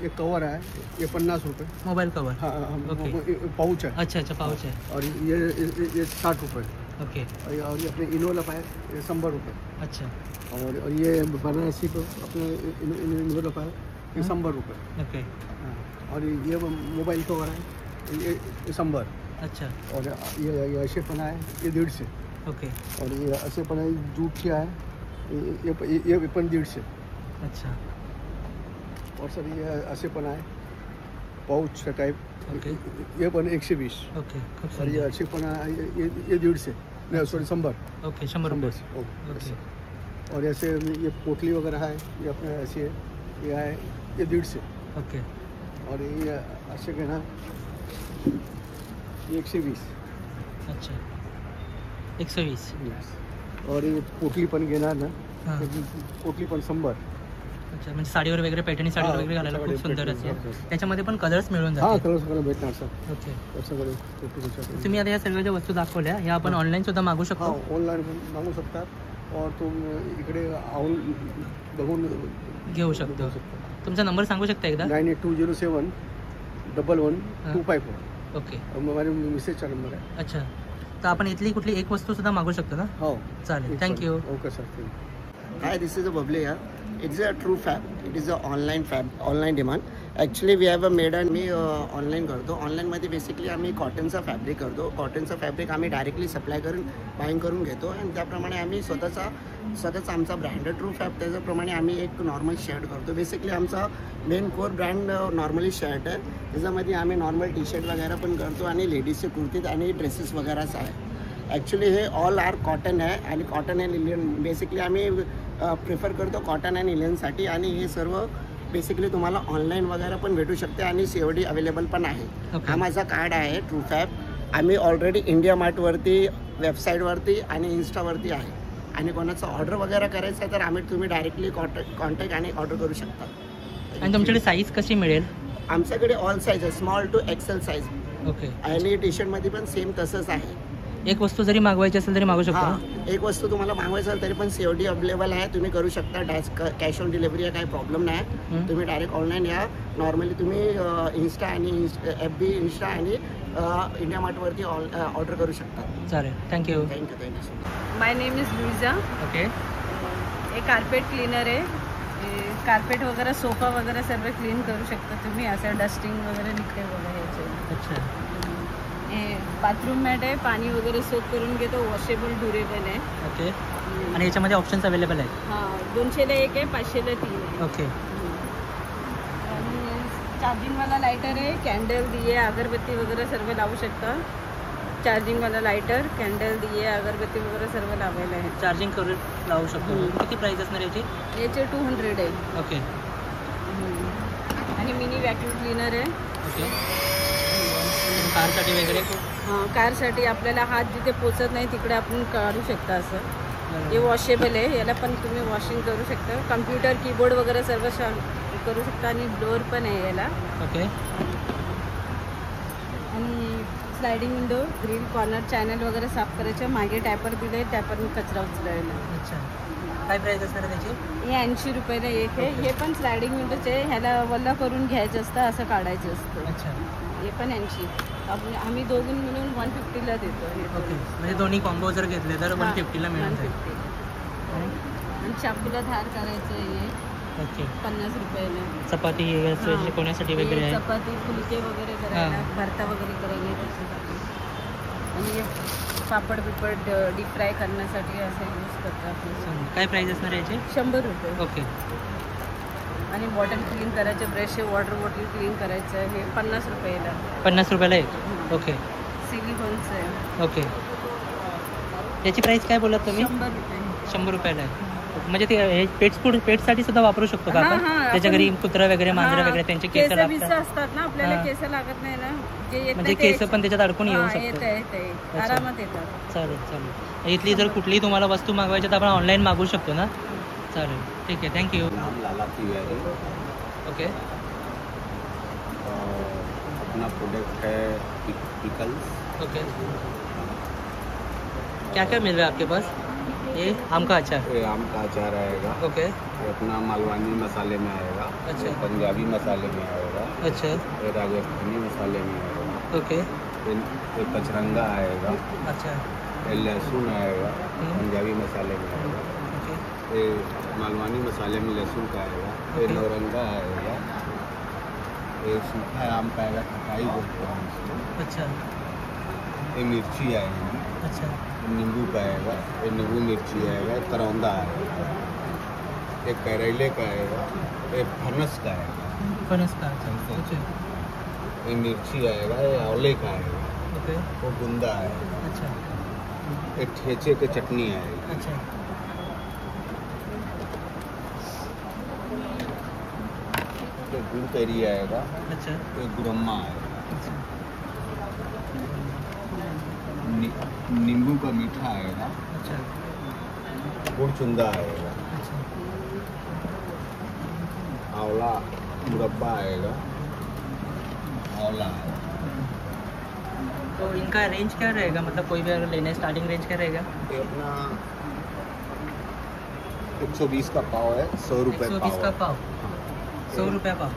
ये कवर आहे. ये 50 रुपये. Mobile cover? हाँ, ओके. पाउच है. अच्छा अच्छा, पाउच आहे. और ये 60 रुपये. ओके. और ये अपने इनोलप है. ये 100 रुपये. अच्छा. और ये बनारसी को अपने इनोलप है. ये 100 रुपये. ओके. हाँ, और ये मोबाइल कवर है. ये 100. अच्छा. और ये असे पण आहे. ये 150. ओके. और ये असे पण आहे. जूटचे आहे. ये पण 150. अच्छा. और सर ये असे पण आहे. Pouch type. ओके. ये पण 120. ओके. खूप और ये सुंदर. असे पण आहे. ये 150. नहीं, सॉरी 100. ओके, 100 रुपये. ओके. और ऐसे ये पोटली वगैरह है. ये अपने ऐसे है. ये है. ये 150. ओके. और ये ऐसे के ना 120. अच्छा. 120. और ये पोटली पण घेणार ना. हां. पोटली पण 100. अच्छा, म्हणजे साडीवर वगैरे पैठणी साडीवर हां, वगैरे घालायला खूप साडी, सुंदर पैठणी, असेल. हां. त्याच्यामध्ये पण कलर्स मिळून हां, जातील? कलर सगळं भेटणार सर. ओके. सगळे पोटली. तुम्ही आता या सगळ्या ज्या वस्तू दाखवल्या ह्या आपण ऑनलाईन सुद्धा मागू हां, शकतो? ऑनलाईन पण मागू शकतात. और तुम इकडे आऊन बघून घेऊ शकतो. तुमचा नंबर सांगू शकता एकदा? 98207111 254. ओके. हमारे मिसेजचा नंबर आहे. अच्छा. तर आपण इथली कुठली एक वस्तू सुद्धा मागू शकतो ना? हो चालेल, thank you. Okay sir. Hi, this is a Bubbly here. It's a true fab. It is a online demand. Actually we have a made and me online करतो. ऑनलाईनमध्ये बेसिकली आम्ही कॉटनचा फॅब्रिक करतो. कॉटनचा फॅब्रिक आम्ही डायरेक्टली सप्लाय करून buying करून घेतो आणि त्याप्रमाणे आम्ही स्वतःचा आमचा ब्रँड ट्रू फॅब त्याच्याप्रमाणे आम्ही एक नॉर्मल शर्ट करतो. बेसिकली आमचा main core brand normally shirt आहे. त्याच्यामध्ये आम्ही नॉर्मल टी शर्ट वगैरे पण करतो आणि लेडीजचे कुर्तीत आणि ड्रेसेस वगैरेच आहे. ॲक्च्युली हे ऑल आर कॉटन आहे आणि कॉटन अँड इलियन बेसिकली आम्ही प्रिफर करतो कॉटन अँड इलियनसाठी. आणि हे सर्व बेसिकली तुम्हाला ऑनलाईन वगैरे पण भेटू शकते आणि COD अवेलेबल पण आहे. हा माझा कार्ड आहे ट्रू फॅब. आम्ही ऑलरेडी इंडिया मार्टवरती वेबसाईटवरती आणि इन्स्टावरती आहे. आणि कोणाचं ऑर्डर वगैरे करायचं आहे तर तुम्ही डायरेक्टली कॉन्टॅक्ट आणि ऑर्डर करू शकता. आणि तुमच्याकडे साईज कशी मिळेल? आमच्याकडे ऑल साईज आहे, small to XL size. Okay. आणि टी शर्टमध्ये पण सेम तसंच आहे. एक वस्तू जरी मागवायची असेल तरी मागू शकतो? एक वस्तू तुम्हाला मागवायचं असेल तरी पण COD अवेलेबल आहे. तुम्ही करू शकता. कॅश ऑन डिलिव्हरी आहे, काही प्रॉब्लेम नाही. तुम्ही डायरेक्ट ऑनलाईन या. नॉर्मली तुम्ही इन्स्टा आणि FB इंस्टा आणि इंडिया मार्टवरती ऑर्डर करू शकता. चालेल, thank you. Thank you so much. My name is Luisa. Okay. हे कार्पेट क्लीनर आहे. कार्पेट वगैरे सोफा वगैरे सर्व क्लीन करू शकता तुम्ही. असं डस्टिंग वगैरे निघते वगैरे याचे. अच्छा. हे बाथरूम मॅट आहे. पाणी वगैरे सोक करून घेतो. वॉशेबल ड्युरेबल आहे. ओके. आणि याच्यामध्ये ऑप्शन्स अवेलेबल आहेत? हां, 200ला 1 आहे, 500ला 3 आहे. ओके. आणि चार्जिंगवाला लायटर आहे. कॅन्डल, दिये, अगरबत्ती वगैरे सर्व लावू शकता. चार्जिंगवाला लायटर, कॅन्डल, दिये, अगरबत्ती वगैरे सर्व लावायला आहे. चार्जिंग करून लावू शकतो. किती प्राईस असणार याची? याचे 200 आहे. ओके. आणि मिनी व्हॅक्यूम क्लीनर आहे. ओके. कारसाठी वगैरे? हां, कारसाठी आपल्याला हात जिथे पोचत नाही तिकडे आपण काढू शकता. असं हे वॉशेबल आहे. याला पण तुम्ही वॉशिंग करू शकता. कम्प्युटर, कीबोर्ड वगैरे सर्व करू शकता. आणि डोअर पण आहे याला. ओके. आणि sliding window, grill, corner, channel वगैरे साफ करायचे. मागे टॅपर दिले, टॅपर कचरा उचलायला. अच्छा. काय प्राईस असणार त्याची? हे 80 रुपयाला एक आहे. हे पण स्लायडिंग विंडोचे. ह्याला वल्ला करून घ्यायचं असतं, असं काढायचं असतं. अच्छा. हे पण 80. आम्ही दोघून मिळून 150ला देतो. ओके. म्हणजे दोन्ही कॉम्बो जर घेतले तर 150ला मिळून जाईल. आणि चाकूला धार करायचं आहे. ओके. 50 रुपयाला. चपाती शिकवण्यासाठी वगैरे आहे. चपाती, फुलके वगैरे करायला, भरता वगैरे करायला त्याच्यासाठी. आणि हे पापड बिपड डीप फ्राय करण्यासाठी असं यूज करतात. काय प्राईस असणार याचे? 100 रुपये. ओके. आणि बॉटल क्लीन करायचे, ब्रश, वॉटर बॉटल क्लीन करायचं. हे 50 रुपयाला. 50 रुपयाला एक? ओके. सिलिकॉनचं आहे. ओके. याची प्राईस काय बोलत तुम्ही? 100 रुपये. 100 रुपयाला आहे. म्हणजे ते पेटसाठी सुद्धा वापरू शकतो का आपण? त्याच्या घरी कुत्रा वगैरे, मांजरा वगैरे त्यांचे केस असतात ना, आपल्याला केस लागत नाही ना. म्हणजे केस पण त्याच्यात अडकून येऊ शकतो. आरामात येतात. चालेल चालेल. इथली जर कुठलीही तुम्हाला वस्तू मागवायची तर आपण ऑनलाईन मागवू शकतो ना? चालेल, ठीक आहे, थँक्यू. लाला तिवारी. ओके. अपना प्रोडक्ट है पिकल्स. ओके. क्या क्या मिल रहा है आपके पास? ये आम का अचार? ये आम का अचार आएगा. ओके. ये अपना मालवानी मसाले में आएगा. अच्छा. ये पंजाबी मसाले में आएगा. अच्छा. ये राजस्थानी मसाले में आएगा. ओके. ये पचरंगा आएगा. अच्छा. ये लहसुन आएगा, पंजाबी मसाले में आएगा. ओके. ये मालवानी मसाले में लहसुन का आएगा. ये नौरंगा आएगा. ये सूखा आम का आएगा, खटाई बोलते हैं इसको. अच्छा. ये मिर्ची आएगी. अच्छा. नींबू का आएगा. ये नींबू मिर्ची आएगा. करौंदा आएगा. ये करेले का आएगा. ये फनस का आएगा. फनस का? अच्छा. ये मिर्ची आएगा. ये आंवले का आएगा. ओके. वो गुंदा आएगा. अच्छा. ये ठेचे की चटनी आएगी. अच्छा. ये गुड़ कैरी आएगा. अच्छा. ये गुरम्मा आएगा. अच्छा. नींबू का मीठा आएगा. अच्छा. गुड़ चुंदा आएगा. अच्छा. आंवला मुरब्बा आएगा. आंवला आएगा. तो इनका रेंज क्या रहेगा? मतलब कोई भी अगर लेना स्टार्टिंग रेंज क्या रहेगा? ये अपना 120 का पाव है. 100 रुपये 120 का पाव. 100 रुपये पाव।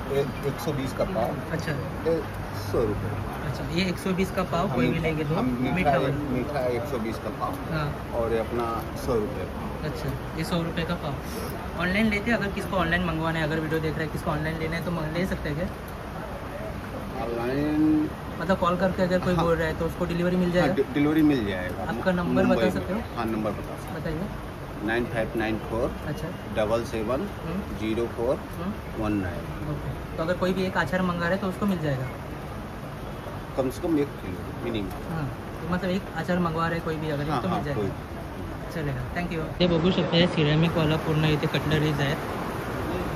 120 का पाव, अच्छा 100 रुपये। अच्छा, ये 120 का पाव कोई भी लेंगे तो मीठा वाला। मीठा 120 का पाव, हाँ और ये अपना 100 रुपये। अच्छा, ये 100 रुपये का पाव। ऑनलाइन लेते हैं, अगर किसको ऑनलाइन मंगवाना है, अगर वीडियो देख रहे हैं किसको ऑनलाइन लेना है तो ले सकते हैं क्या? ऑनलाइन मतलब कॉल करके अगर कोई बोल रहा है तो उसको डिलीवरी मिल जाएगा? डिलीवरी मिल जाएगा। आपका नंबर बता सकते हो? हाँ, नंबर बता सकते बताइए। 9594 अच्छा 77 04 19। ओके, तो अगर कोई भी एक आचार मंगा रहा है तो उसको मिल जाएगा? कम से कम 1 किलो मिनिमम। हां, तो मतलब एक आचार मंगवा रहे कोई भी अगर हाँ, तो मिल हाँ, जाएगा। चलेगा, थँक्यू। ते बघू शकता सिरॅमिकवाला पूर्ण इथे कटलरीज आहेत.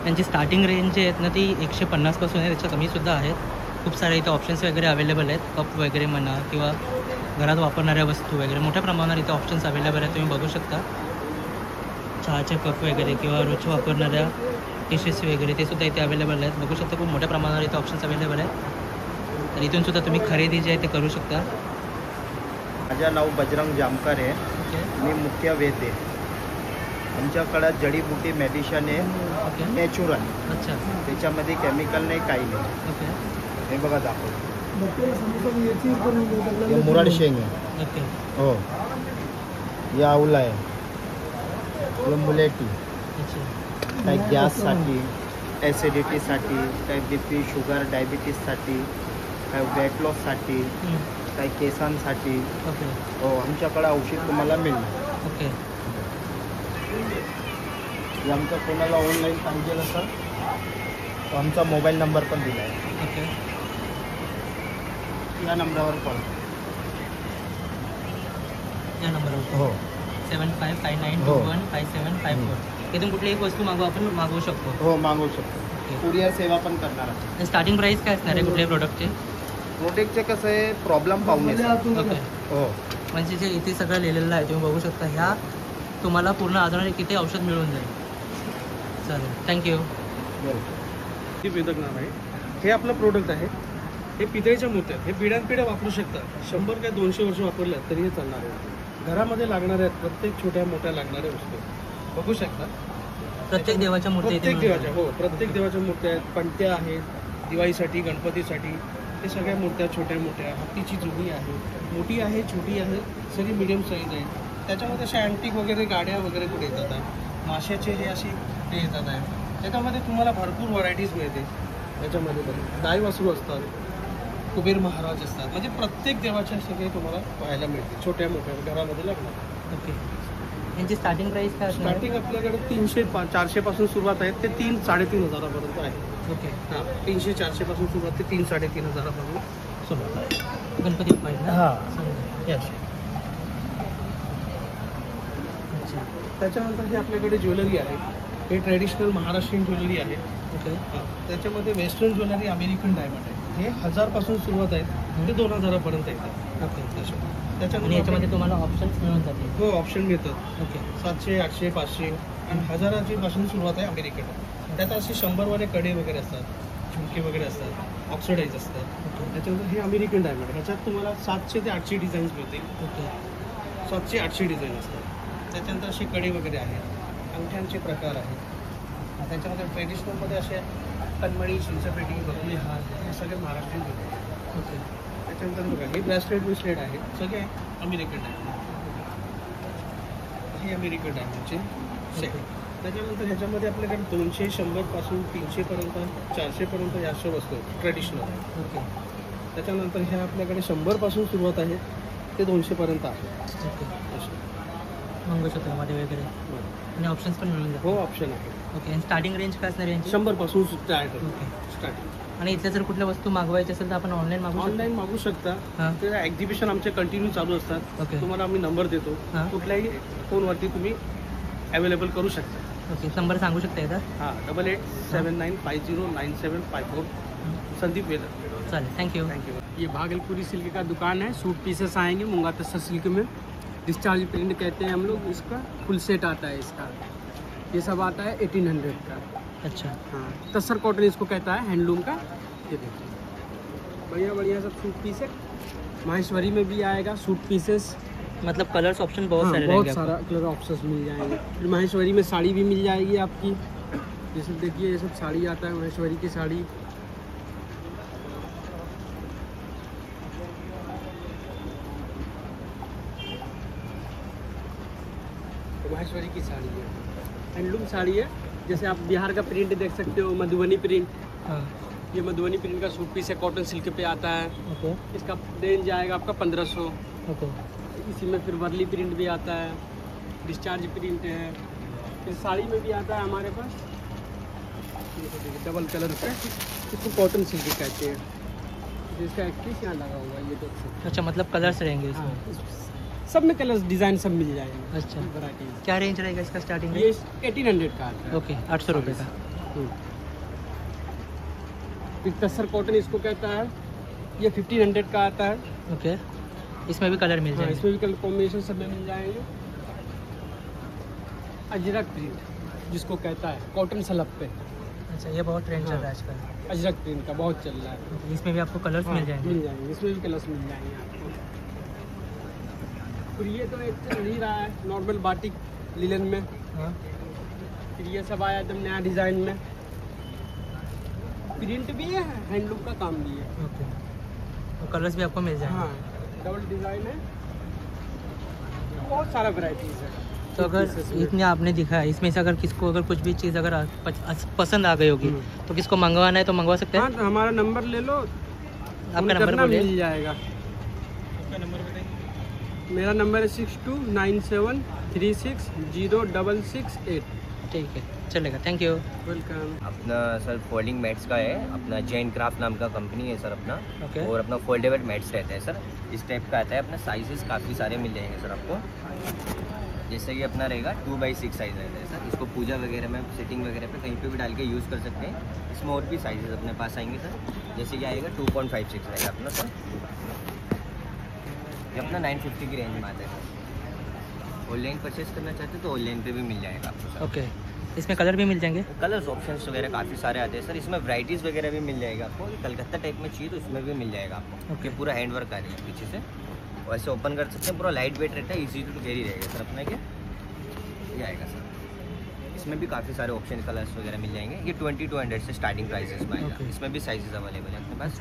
त्यांची स्टार्टिंग रेंज जी आहेत ना ती 150 पासून आहे, त्याच्या कमीसुद्धा आहेत. खूप सारे इथे ऑप्शन्स वगैरे अवेलेबल आहेत. कप वगैरे म्हणा किंवा घरात वापरणाऱ्या वस्तू वगैरे मोठ्या प्रमाणात इथे ऑप्शन्स अवेलेबल आहेत. तुम्ही बघू शकता चहाचे कप वगैरे किंवा रोजच्या वापरणाऱ्या डिशेस वगैरे ते सुद्धा इथे अवेलेबल आहेत. बघू शकता खूप मोठ्या प्रमाणावर इथे ऑप्शन्स अवेलेबल आहेत. तर इथून सुद्धा तुम्ही खरेदी जी आहे ते करू शकता. माझं नाव बजरंग जामकर आहे. ओके मी मुख्य वेद आहे. आमच्याकडे जडीबुटी मेडिशन आहे, ओके नॅचरल. अच्छा त्याच्यामध्ये केमिकल नाही, काही नाही. ओके हे बघा दाखवतो. हे मुराड शेंग आहे. ओके हो, हे आवला आहे, हे मुलेटी. अच्छा काही गॅससाठी, ॲसिडिटीसाठी, काही BP शुगर डायबिटीससाठी, काही वेट लॉससाठी, काही केसांसाठी. ओके हो, आमच्याकडे औषध तुम्हाला मिळणार. ओके हे आमचं कोणाला ऑनलाईन पाहिजे असेल तर आमचा मोबाईल नंबर पण दिला आहे. ओके या नंबरावर कॉल. या नंबरवर हो 7559215754. इथून कुठली एक वस्तू आपण मागवू शकतो. हो, मागवू शकतो. ओके, कुरिअर सेवा पण करणार आहे. स्टार्टिंग प्राइस काय असणार आहे कुठल्याही प्रोडक्टचे? प्रोडक्टचे कसं आहे, प्रॉब्लेम पाहून येतात. ओके, हो, म्हणजे जे इथे सगळं लिहिलेलं आहे तुम्ही बघू शकता. ह्या तुम्हाला पूर्ण आजाराने किती औषध मिळून जाईल. चालेल, थँक्यू. ती वेदक नाव आहे. हे आपलं प्रोडक्ट आहे. हे पितळेच्या मूर्त्या आहेत. हे पिढ्यानपिढ्या वापरू शकता. 100 काय 200 वर्ष वापरल्या तरी हे चालणार आहे. घरामध्ये लागणाऱ्या आहेत प्रत्येक छोट्या मोठ्या लागणाऱ्या वस्तू बघू शकता. प्रत्येक देवाच्या मूर्ती इथे प्रत्येक मिळून देवाच्या, हो, प्रत्येक देवाच्या मूर्त्या आहेत. पणत्या आहेत दिवाळीसाठी, गणपतीसाठी. हे सगळ्या मूर्त्या छोट्या मोठ्या. हत्तीची जुनी आहे, मोठी आहे, छोटी आहे, सगळी मिडियम साईज आहे. त्याच्यामध्ये अशा अँटिक वगैरे गाड्या वगैरे कुठे येतात आहे. माशाचे हे अशी हे येतात आहे. त्याच्यामध्ये तुम्हाला भरपूर व्हरायटीज मिळते. त्याच्यामध्ये पण गाय वासरू असतात, कुबेर महाराज असतात. म्हणजे प्रत्येक देवाच्या सगळे तुम्हाला पाहायला मिळते, छोट्या मोठ्या घरामध्ये लागणार. ओके, यांची स्टार्टिंग प्राइस काय असणार? स्टार्टिंग आपल्याकडे 300-400 पासून सुरुवात आहे ते 3-3.5 हजारापर्यंत आहे. ओके, हां, 300-400 पासून सुरुवात ते 3-3.5 हजारापर्यंत सुरुवात आहे. गणपती पाहिजे. हां, यस. अच्छा, त्याच्यानंतर हे आपल्याकडे ज्वेलरी आहे. हे ट्रेडिशनल महाराष्ट्रीयन ज्वेलरी आहे. ओके, हां, त्याच्यामध्ये वेस्टर्न ज्वेलरी, अमेरिकन डायमंड आहे. हे 1000 पासून सुरुवात आहे ते 2000 पर्यंत येतात. ओके. आणि त्याच्यानंतर याच्यामध्ये तुम्हाला ऑप्शन्स मिळून जातील. हो, ऑप्शन मिळतात. ओके, 700, 800, 500 आणि 1000ची पासून सुरुवात आहे अमेरिकन. त्यात असे 100 वाले कडे वगैरे असतात, झुमके वगैरे असतात, ऑक्सिडाईज असतात. त्याच्यानंतर हे अमेरिकन डायमंड. ह्याच्यात तुम्हाला 700 ते 800 डिझाईन्स मिळतील. ओके, 700-800 डिझाईन असतात. त्याच्यानंतर असे कडे वगैरे आहेत, अंगठ्यांचे प्रकार आहेत. त्याच्यामध्ये ट्रेडिशनलमध्ये असे कनमळी, चिंचपेटी, बकुळी हार, हे सगळे महाराष्ट्रीयन होते. ओके. त्याच्यानंतर बघा हे ब्रेसलेट आहे, सगळे अमेरिकन डायमंड. हे अमेरिकन डायमंडचे सेट. त्याच्यानंतर ह्याच्यामध्ये आपल्याकडे 200, 100 पासून 300 पर्यंत, 400 पर्यंत या अशा वस्तू ट्रेडिशनल आहे. ओके, त्याच्यानंतर ह्या आपल्याकडे 100 पासून सुरुवात आहे ते 200 पर्यंत आहे. ओके. असे मंगळसूत्रमध्ये वगैरे आणि ऑप्शन्स पण मिळून जातात. हो, ऑप्शन आहे. ओके, आणि स्टार्टिंग रेंज काय असणार यांची? 100 पासून स्टार्ट आहे. ओके. स्टार्टिंग. आणि इथल्या जर कुठल्या वस्तू मागवायची असेल तर आपण ऑनलाईन मागवू शकतो? ऑनलाईन मागू शकता. हां. ते एक्झिबिशन आमचे कंटिन्यू चालू असतात. ओके. तुम्हाला आम्ही नंबर देतो. हां. कुठल्याही फोनवरती तुम्ही अवेलेबल करू शकता. ओके, नंबर सांगू शकता एकदा? हां, 8879509754. संदीप वेदर. चालेल, थँक्यू. Thank you. ये भागलपुरी सिल्क का दुकान है. सूट पीसेस आएंगे मूंगा तसर सिल्क में. डिस्चार्ज प्रिंट कहते हैं हम लोग इसका. फुल सेट आता है इसका. ये सब आता है 1800 का. अच्छा, हाँ, तसर कॉटन इसको कहता है, हैंडलूम का. ये देखिए बढ़िया बढ़िया सब सूट पीस है. माहेश्वरी में भी आएगा सूट पीसेस. मतलब कलर्स ऑप्शन बहुत हाँ, सारे बहुत रहेंगे सारा कलर ऑप्शंस मिल जाएंगे. फिर माहेश्वरी में साड़ी भी मिल जाएगी आपकी. ये सब देखिए, ये सब साड़ी आता है महेश्वरी की साड़ी। महेश्वरी की साड़ी है, हैंडलूम साड़ी है। जैसे आप बिहार का प्रिंट देख सकते हो, मधुबनी प्रिंट। हाँ ये मधुबनी प्रिंट का सूट पीस है, कॉटन सिल्क पे आता है। ओके इसका रेंज आएगा आपका 1500। ओके इसी में फिर वर्ली प्रिंट भी आता है, डिस्चार्ज प्रिंट है। फिर साड़ी में भी आता है हमारे पास, डबल कलर पे, इसको कॉटन सिल्क कहते हैं। जिसका 21 यहाँ लगा हुआ है, ये देख सकते हैं। अच्छा, मतलब कलर्स रहेंगे इसमें? हाँ, सब में कलर्स डिज़ाइन सब मिल जाएंगे। अच्छा, वैराइटीज। क्या रेंज रहेगा इसका स्टार्टिंग? ये 1800 का आता है। ओके, 800 रुपये का। फिर तसर कॉटन इसको कहता है, ये 1500 का आता है। ओके, इसमें भी कलर मिल जाएंगे? इसमें भी कलर कॉम्बिनेशन सब में मिल जाएंगे। अजरक प्रिंट जिसको कहता है, कॉटन सलब पे। अच्छा, ये बहुत ट्रेंड चल रहा है आजकल। अजरक प्रिंट का बहुत चल रहा है। इसमें भी आपको कलर्स मिल जाएंगे? मिल जाएंगे, इसमें भी कलर्स मिल जाएंगे आपको। फिर ये तो एक चल ही रहा है नॉर्मल बाटिक लिलन में। हाँ, फिर ये सब आया एकदम नया डिज़ाइन में, प्रिंट भी है, हैंडलूम का काम भी है। ओके, तो कलर्स भी आपको मिल जाएंगे? हाँ, डबल डिज़ाइन है, बहुत सारा वैराइटीज़ है। तो अगर इतने आपने दिखाया, इसमें से अगर किसको अगर कुछ भी चीज़ अगर पसंद आ गई होगी तो किसको मंगवाना है तो मंगवा सकते हैं? हाँ, तो हमारा नंबर ले लो, आपका नंबर बोलिए। मिल जाएगा। मेरा नंबर है 6297360668। ठीक है, चलेगा, thank you. Welcome. Apna sir folding mats का है, अपना जैन क्राफ्ट नाम का कंपनी है सर अपना। ओके। और अपना फोल्डेबल मैट्स रहता है सर, इस टाइप का आता है। अपना साइजेस काफ़ी सारे मिल जाएंगे सर आपको। जैसे कि अपना रहेगा 2x6 साइज़ रहता है सर। इसको पूजा वगैरह में, सेटिंग वगैरह पे कहीं पे भी डाल के यूज़ कर सकते हैं। इसमें और भी साइजेस अपने पास आएंगे सर। जैसे कि आएगा 2.56 रहेगा अपना सर। ये अपना 950 की रेंज में आता है सर। ऑनलाइन परचेज करना चाहते हैं तो ऑनलाइन पे भी मिल जाएगा आपको सर। ओके, इसमें कलर भी मिल जाएंगे? कलर्स ऑप्शंस वगैरह काफ़ी सारे आते हैं सर। इसमें वैराइटीज़ वगैरह भी मिल जाएगा आपको। कलकत्ता टाइप में चाहिए तो इसमें भी मिल जाएगा आपको। ओके। पूरा हैंड वर्क आ रही है पीछे से, और ऐसे ओपन कर सकते हैं। पूरा लाइट वेट रहता है, इजी टू कैरी रहेगा सर अपना। क्या ये आएगा सर, इसमें भी काफ़ी सारे ऑप्शन कलर्स वगैरह मिल जाएंगे। ये 2200 से स्टार्टिंग प्राइसेस में आएगा। ओके। इसमें भी साइजेस अवेलेबल है अपने पास।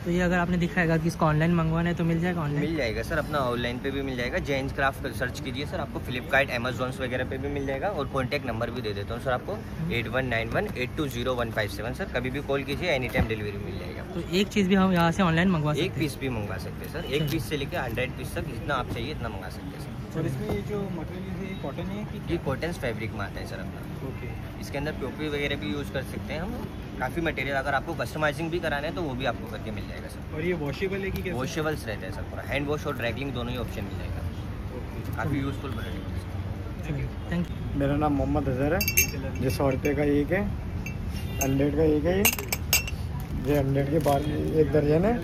तो ये अगर आपने दिखाएगा कि इसको ऑनलाइन मंगवाना है तो मिल जाएगा? ऑनलाइन मिल जाएगा सर, अपना ऑनलाइन पे भी मिल जाएगा। जैन क्राफ्ट सर्च कीजिए सर, आपको फ्लिपकार्ट, अमेजोन वगैरह पे भी मिल जाएगा। और कॉन्टैक्ट नंबर भी दे देता हूँ सर आपको, 8191820157 सर। कभी भी कॉल कीजिए, एनी टाइम डिलीवरी मिल जाएगा। तो एक चीज़ भी हम यहाँ से ऑनलाइन मंगवा सकते हैं? एक पीस भी मंगवा सकते हैं सर। एक पीस से लेकर 100 पीस तक जितना आप चाहिए इतना मंगा सकते हैं सर। और इसमें ये जो मटेरियल है, ये कॉटन है कि ये कॉटन फैब्रिक में आता है सर अपना। ओके। इसके अंदर पीओपी वगैरह भी यूज़ कर सकते हैं हम। काफ़ी मटेरियल, अगर आपको कस्टमाइजिंग भी कराना है तो वो भी आपको करके मिल जाएगा सर। और ये वॉशेबल है कि कैसे? वॉशेबल्स रहते हैं सर, पूरा हैंड वॉश और ड्राइक्लिंग दोनों ही ऑप्शन मिल जाएगा। काफ़ी यूज़फुल प्रोडक्ट है। Thank you. मेरा नाम मोहम्मद अजहर है। ये 100 रुपये का एक है, 100 का एक है। ये 100 के बाद एक दर्जन है।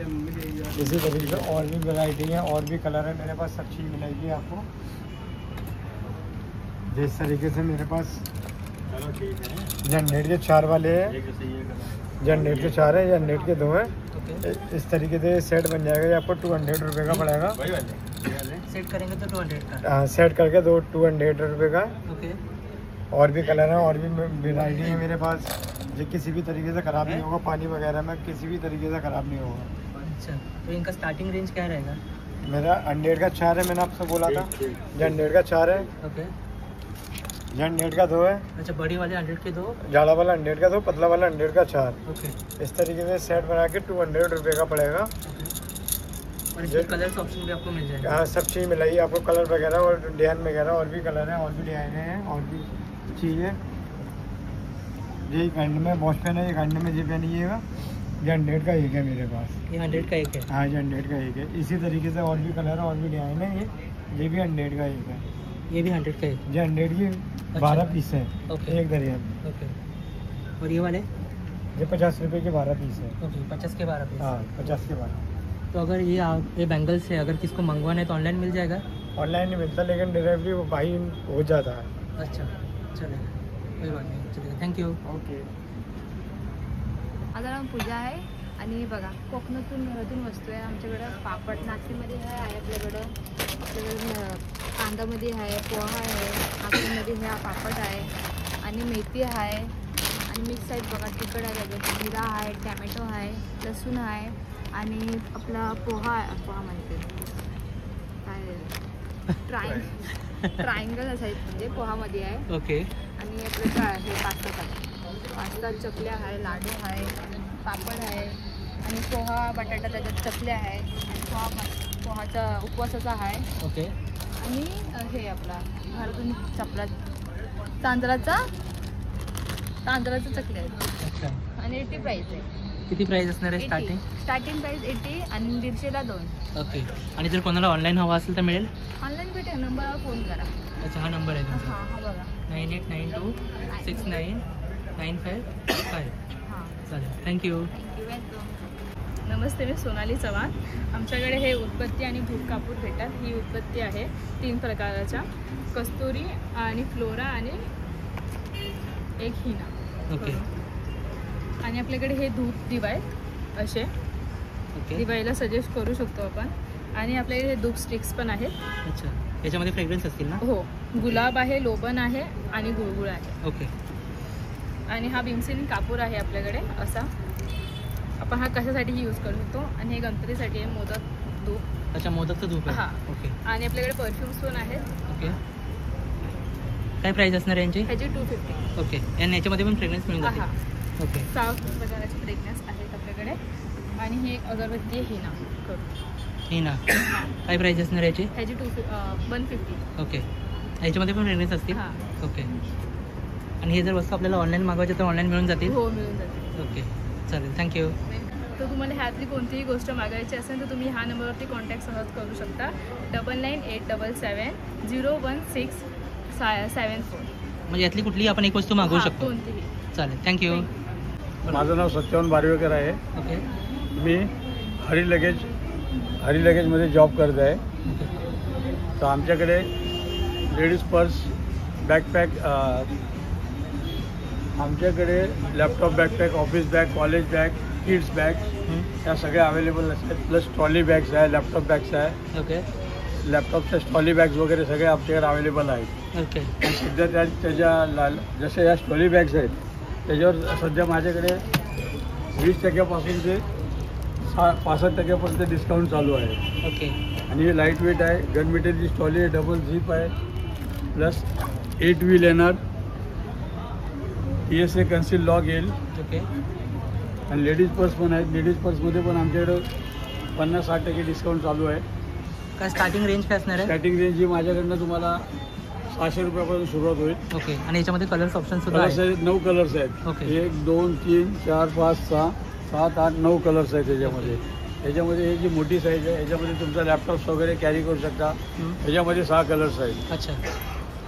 इसी तरीके से और भी वैरायटी है, और भी कलर है मेरे पास, सब चीज़ मिलेगी आपको। जिस तरीके से मेरे पास जनरेट के 4 वाले हैं, जनरेट के 4 है, जनरेट के 2 हैं। इस तरीके से सेट बन जाएगा। ये आपको 200 रुपये का पड़ेगा। सेट करेंगे तो 200 का? हाँ, सेट करके 200 रुपये का। ओके। और भी कलर है, और भी वैरायटी है मेरे पास। ये किसी भी तरीके से ख़राब नहीं होगा, पानी वगैरह में किसी भी तरीके से ख़राब नहीं होगा। अच्छा, तो इनका स्टार्टिंग रेंज क्या रहेगा? मेरा 100 का 4 है, मैंने आपसे बोला था। 100 का 4 है, ओके। 100 का 2 है। अच्छा, बड़ी वाले 100 के 2, जाड़ा वाला 100 का 2, पतला वाला 100 का 4। ओके। इस तरीके से सेट बना के 200 रुपये का पड़ेगा। और इसमें कलर्स ऑप्शन भी आपको मिल जाएगा? हाँ, सब चीज़ मिलेगी आपको, कलर वगैरह और डिज़ाइन वगैरह। और भी कलर हैं, और भी डिज़ाइन हैं, और भी चीज़ें। ये एक हैंड में वॉश पेन है, एक हैंड में ये पहनिएगा। ये 100 का एक है मेरे पास। ये 100 का एक है? हाँ, ये 100 का एक है। इसी तरीके से और भी कलर है, और भी डिज़ाइन है। ये भी 100 का एक है। ये भी 100 का एक? ये 100 की 12 पीस है। ओके। एक दरिया। ओके। और ये वाले? ये 50 रुपये के 12 पीस है। ओके, 50 के 12 पीस? हाँ, 50 के 12। तो अगर ये बैंगल्स है, अगर किसको मंगवाना है तो ऑनलाइन मिल जाएगा? ऑनलाइन नहीं मिलता, लेकिन डिलीवरी वो भाई हो जाता है। अच्छा, चलेगा, कोई बात नाही, चलेगा, थँक्यू. ओके. माझं नाव पूजा आहे आणि बघा कोकणातून घरातून वस्तू आहे आमच्याकडं. पापड नागपूरमध्ये आहे आपल्याकडं कांदामध्ये आहे, पोहा आहे, आखीमध्ये ह्या पापड आहे आणि मेथी आहे आणि मिक्स आहेत बघा. तिखट आहे, त्याच्यात जिरा आहे, टॅमॅटो आहे, लसूण आहे आणि आपला पोहा म्हणते काय ट्रायंगल असायचं म्हणजे पोहामध्ये आहे. ओके. आणि आपलं हे पास्ता चकल्या आहे, लाडू आहे, पापड आहे आणि पोहा बटाटा त्याच्यात चकल्या आहे आणि पोहाचा उपवासाचा आहे. ओके. आणि हे आपला घरातून चपला तांदळाचा चकल्या आहेत. अच्छा. आणि 80 प्राईस आहे. किती प्राईस असणार आहे 80. स्टार्टिंग प्राईस 80 आणि 150ला 2. ओके. आणि जर कोणाला ऑनलाईन हवा असेल तर मिळेल? ऑनलाईन भेटेल, नंबरवर फोन करा. अच्छा, हा नंबर आहे तुमचा? हां बघा. 9892699555. हां चालेल. थँक्यू. वेलकम. नमस्ते, मी सोनाली चव्हाण. आमच्याकडे हे उत्पत्ती आणि धूप कापूर भेटतात. ही उत्पत्ती आहे 3 प्रकाराच्या, कस्तुरी आणि फ्लोरा आणि एक हिना. ओके. आणि आपल्याकडे हे धूप दिवा आहेत असे. ओके. दिवाळीला सजेस्ट करू शकतो आपण. आणि आपल्याकडे हे धूप स्टिक्स पण आहेत. अच्छा, याच्यामध्ये फ्रेग्रन्स असतील ना? हो, गुलाब आहे, लोबन आहे आणि गुळगुळ आहे. ओके. आणि हा भीमसेनी कापूर आहे आपल्याकडे असा. आपण हा कशासाठीही यूज करू शकतो. आणि हे गणपतीसाठी आहे, मोदक धूप. अच्छा, मोदकचं धूप आहे. हां. ओके. आणि आपल्याकडे परफ्यूम्स पण आहेत. ओके. काय प्राईस असणार यांची? ह्याची 250. ओके. आणि याच्यामध्ये पण फ्रेग्रन्स मिळून जाते? हां. ओके. 6 प्रकारचे फ्रेग्रन्स आहेत आपल्याकडे. आणि ही एक अगरबत्ती आहे हिना करून. हिना. काय प्राईस असणार याची? ह्याची 150. ओके. याच्यामध्ये पण फ्रेग्रन्स असतील? हां. ओके. आणि हे जर वस्तू आपल्याला ऑनलाईन मागवायचे तर ऑनलाईन मिळून जातील? हो, मिळून जातील. ओके, चालेल. थँक्यू. तर तुम्हाला ह्यातली कोणतीही गोष्ट मागायची असेल तर तुम्ही ह्या नंबरवरती कॉन्टॅक्ट सहज करू शकता. 9987770674. म्हणजे यातली कुठलीही आपण एक वस्तू मागवू हां, शकतो? कोणतीही. चालेल. थँक्यू. माझं नाव सत्यवान बारवेकर आहे. ओके. मी हरी लगेजमध्ये जॉब करत आहे. तर आमच्याकडे लेडीज पर्स, बॅकपॅक, आमच्याकडे laptop backpack, office bag, college bag, kids bag या सगळ्या अवेलेबल असतात. प्लस ट्रॉली बॅग्स आहे, लॅपटॉप बॅग्स आहे. ओके. लॅपटॉपच्या ट्रॉली बॅग्स वगैरे सगळे आमच्याकडे अवेलेबल आहेत. ओके. सध्या जशा या ट्रॉली बॅग्स आहेत त्याच्यावर सध्या माझ्याकडे 20% ते 65% डिस्काउंट चालू आहे. ओके. आणि हे लाईट वेट आहे, गन मेटेरियलची ट्रॉली आहे, डबल झिप आहे, प्लस 8 व्हील येणार, PSA कन्सील लॉक येईल. ओके. आणि लेडीज पर्स पण आहेत. लेडीज पर्समध्ये पण आमच्याकडे 50-60% डिस्काउंट चालू आहे. काय स्टार्टिंग रेंज काय असणार आहे? स्टार्टिंग रेंज ही माझ्याकडनं तुम्हाला 600 रुपयापासून सुरुवात होईल. ओके. आणि याच्यामध्ये कलर्स ऑप्शन सुद्धा कलर्स आहेत, 9 कलर्स आहेत. ओके. 1 2 3 4 5 6 7 8 9 कलर्स आहेत त्याच्यामध्ये. याच्यामध्ये ही जी मोठी साईज आहे याच्यामध्ये तुमचा लॅपटॉप्स वगैरे कॅरी करू शकता. याच्यामध्ये 6 कलर्स आहेत. अच्छा.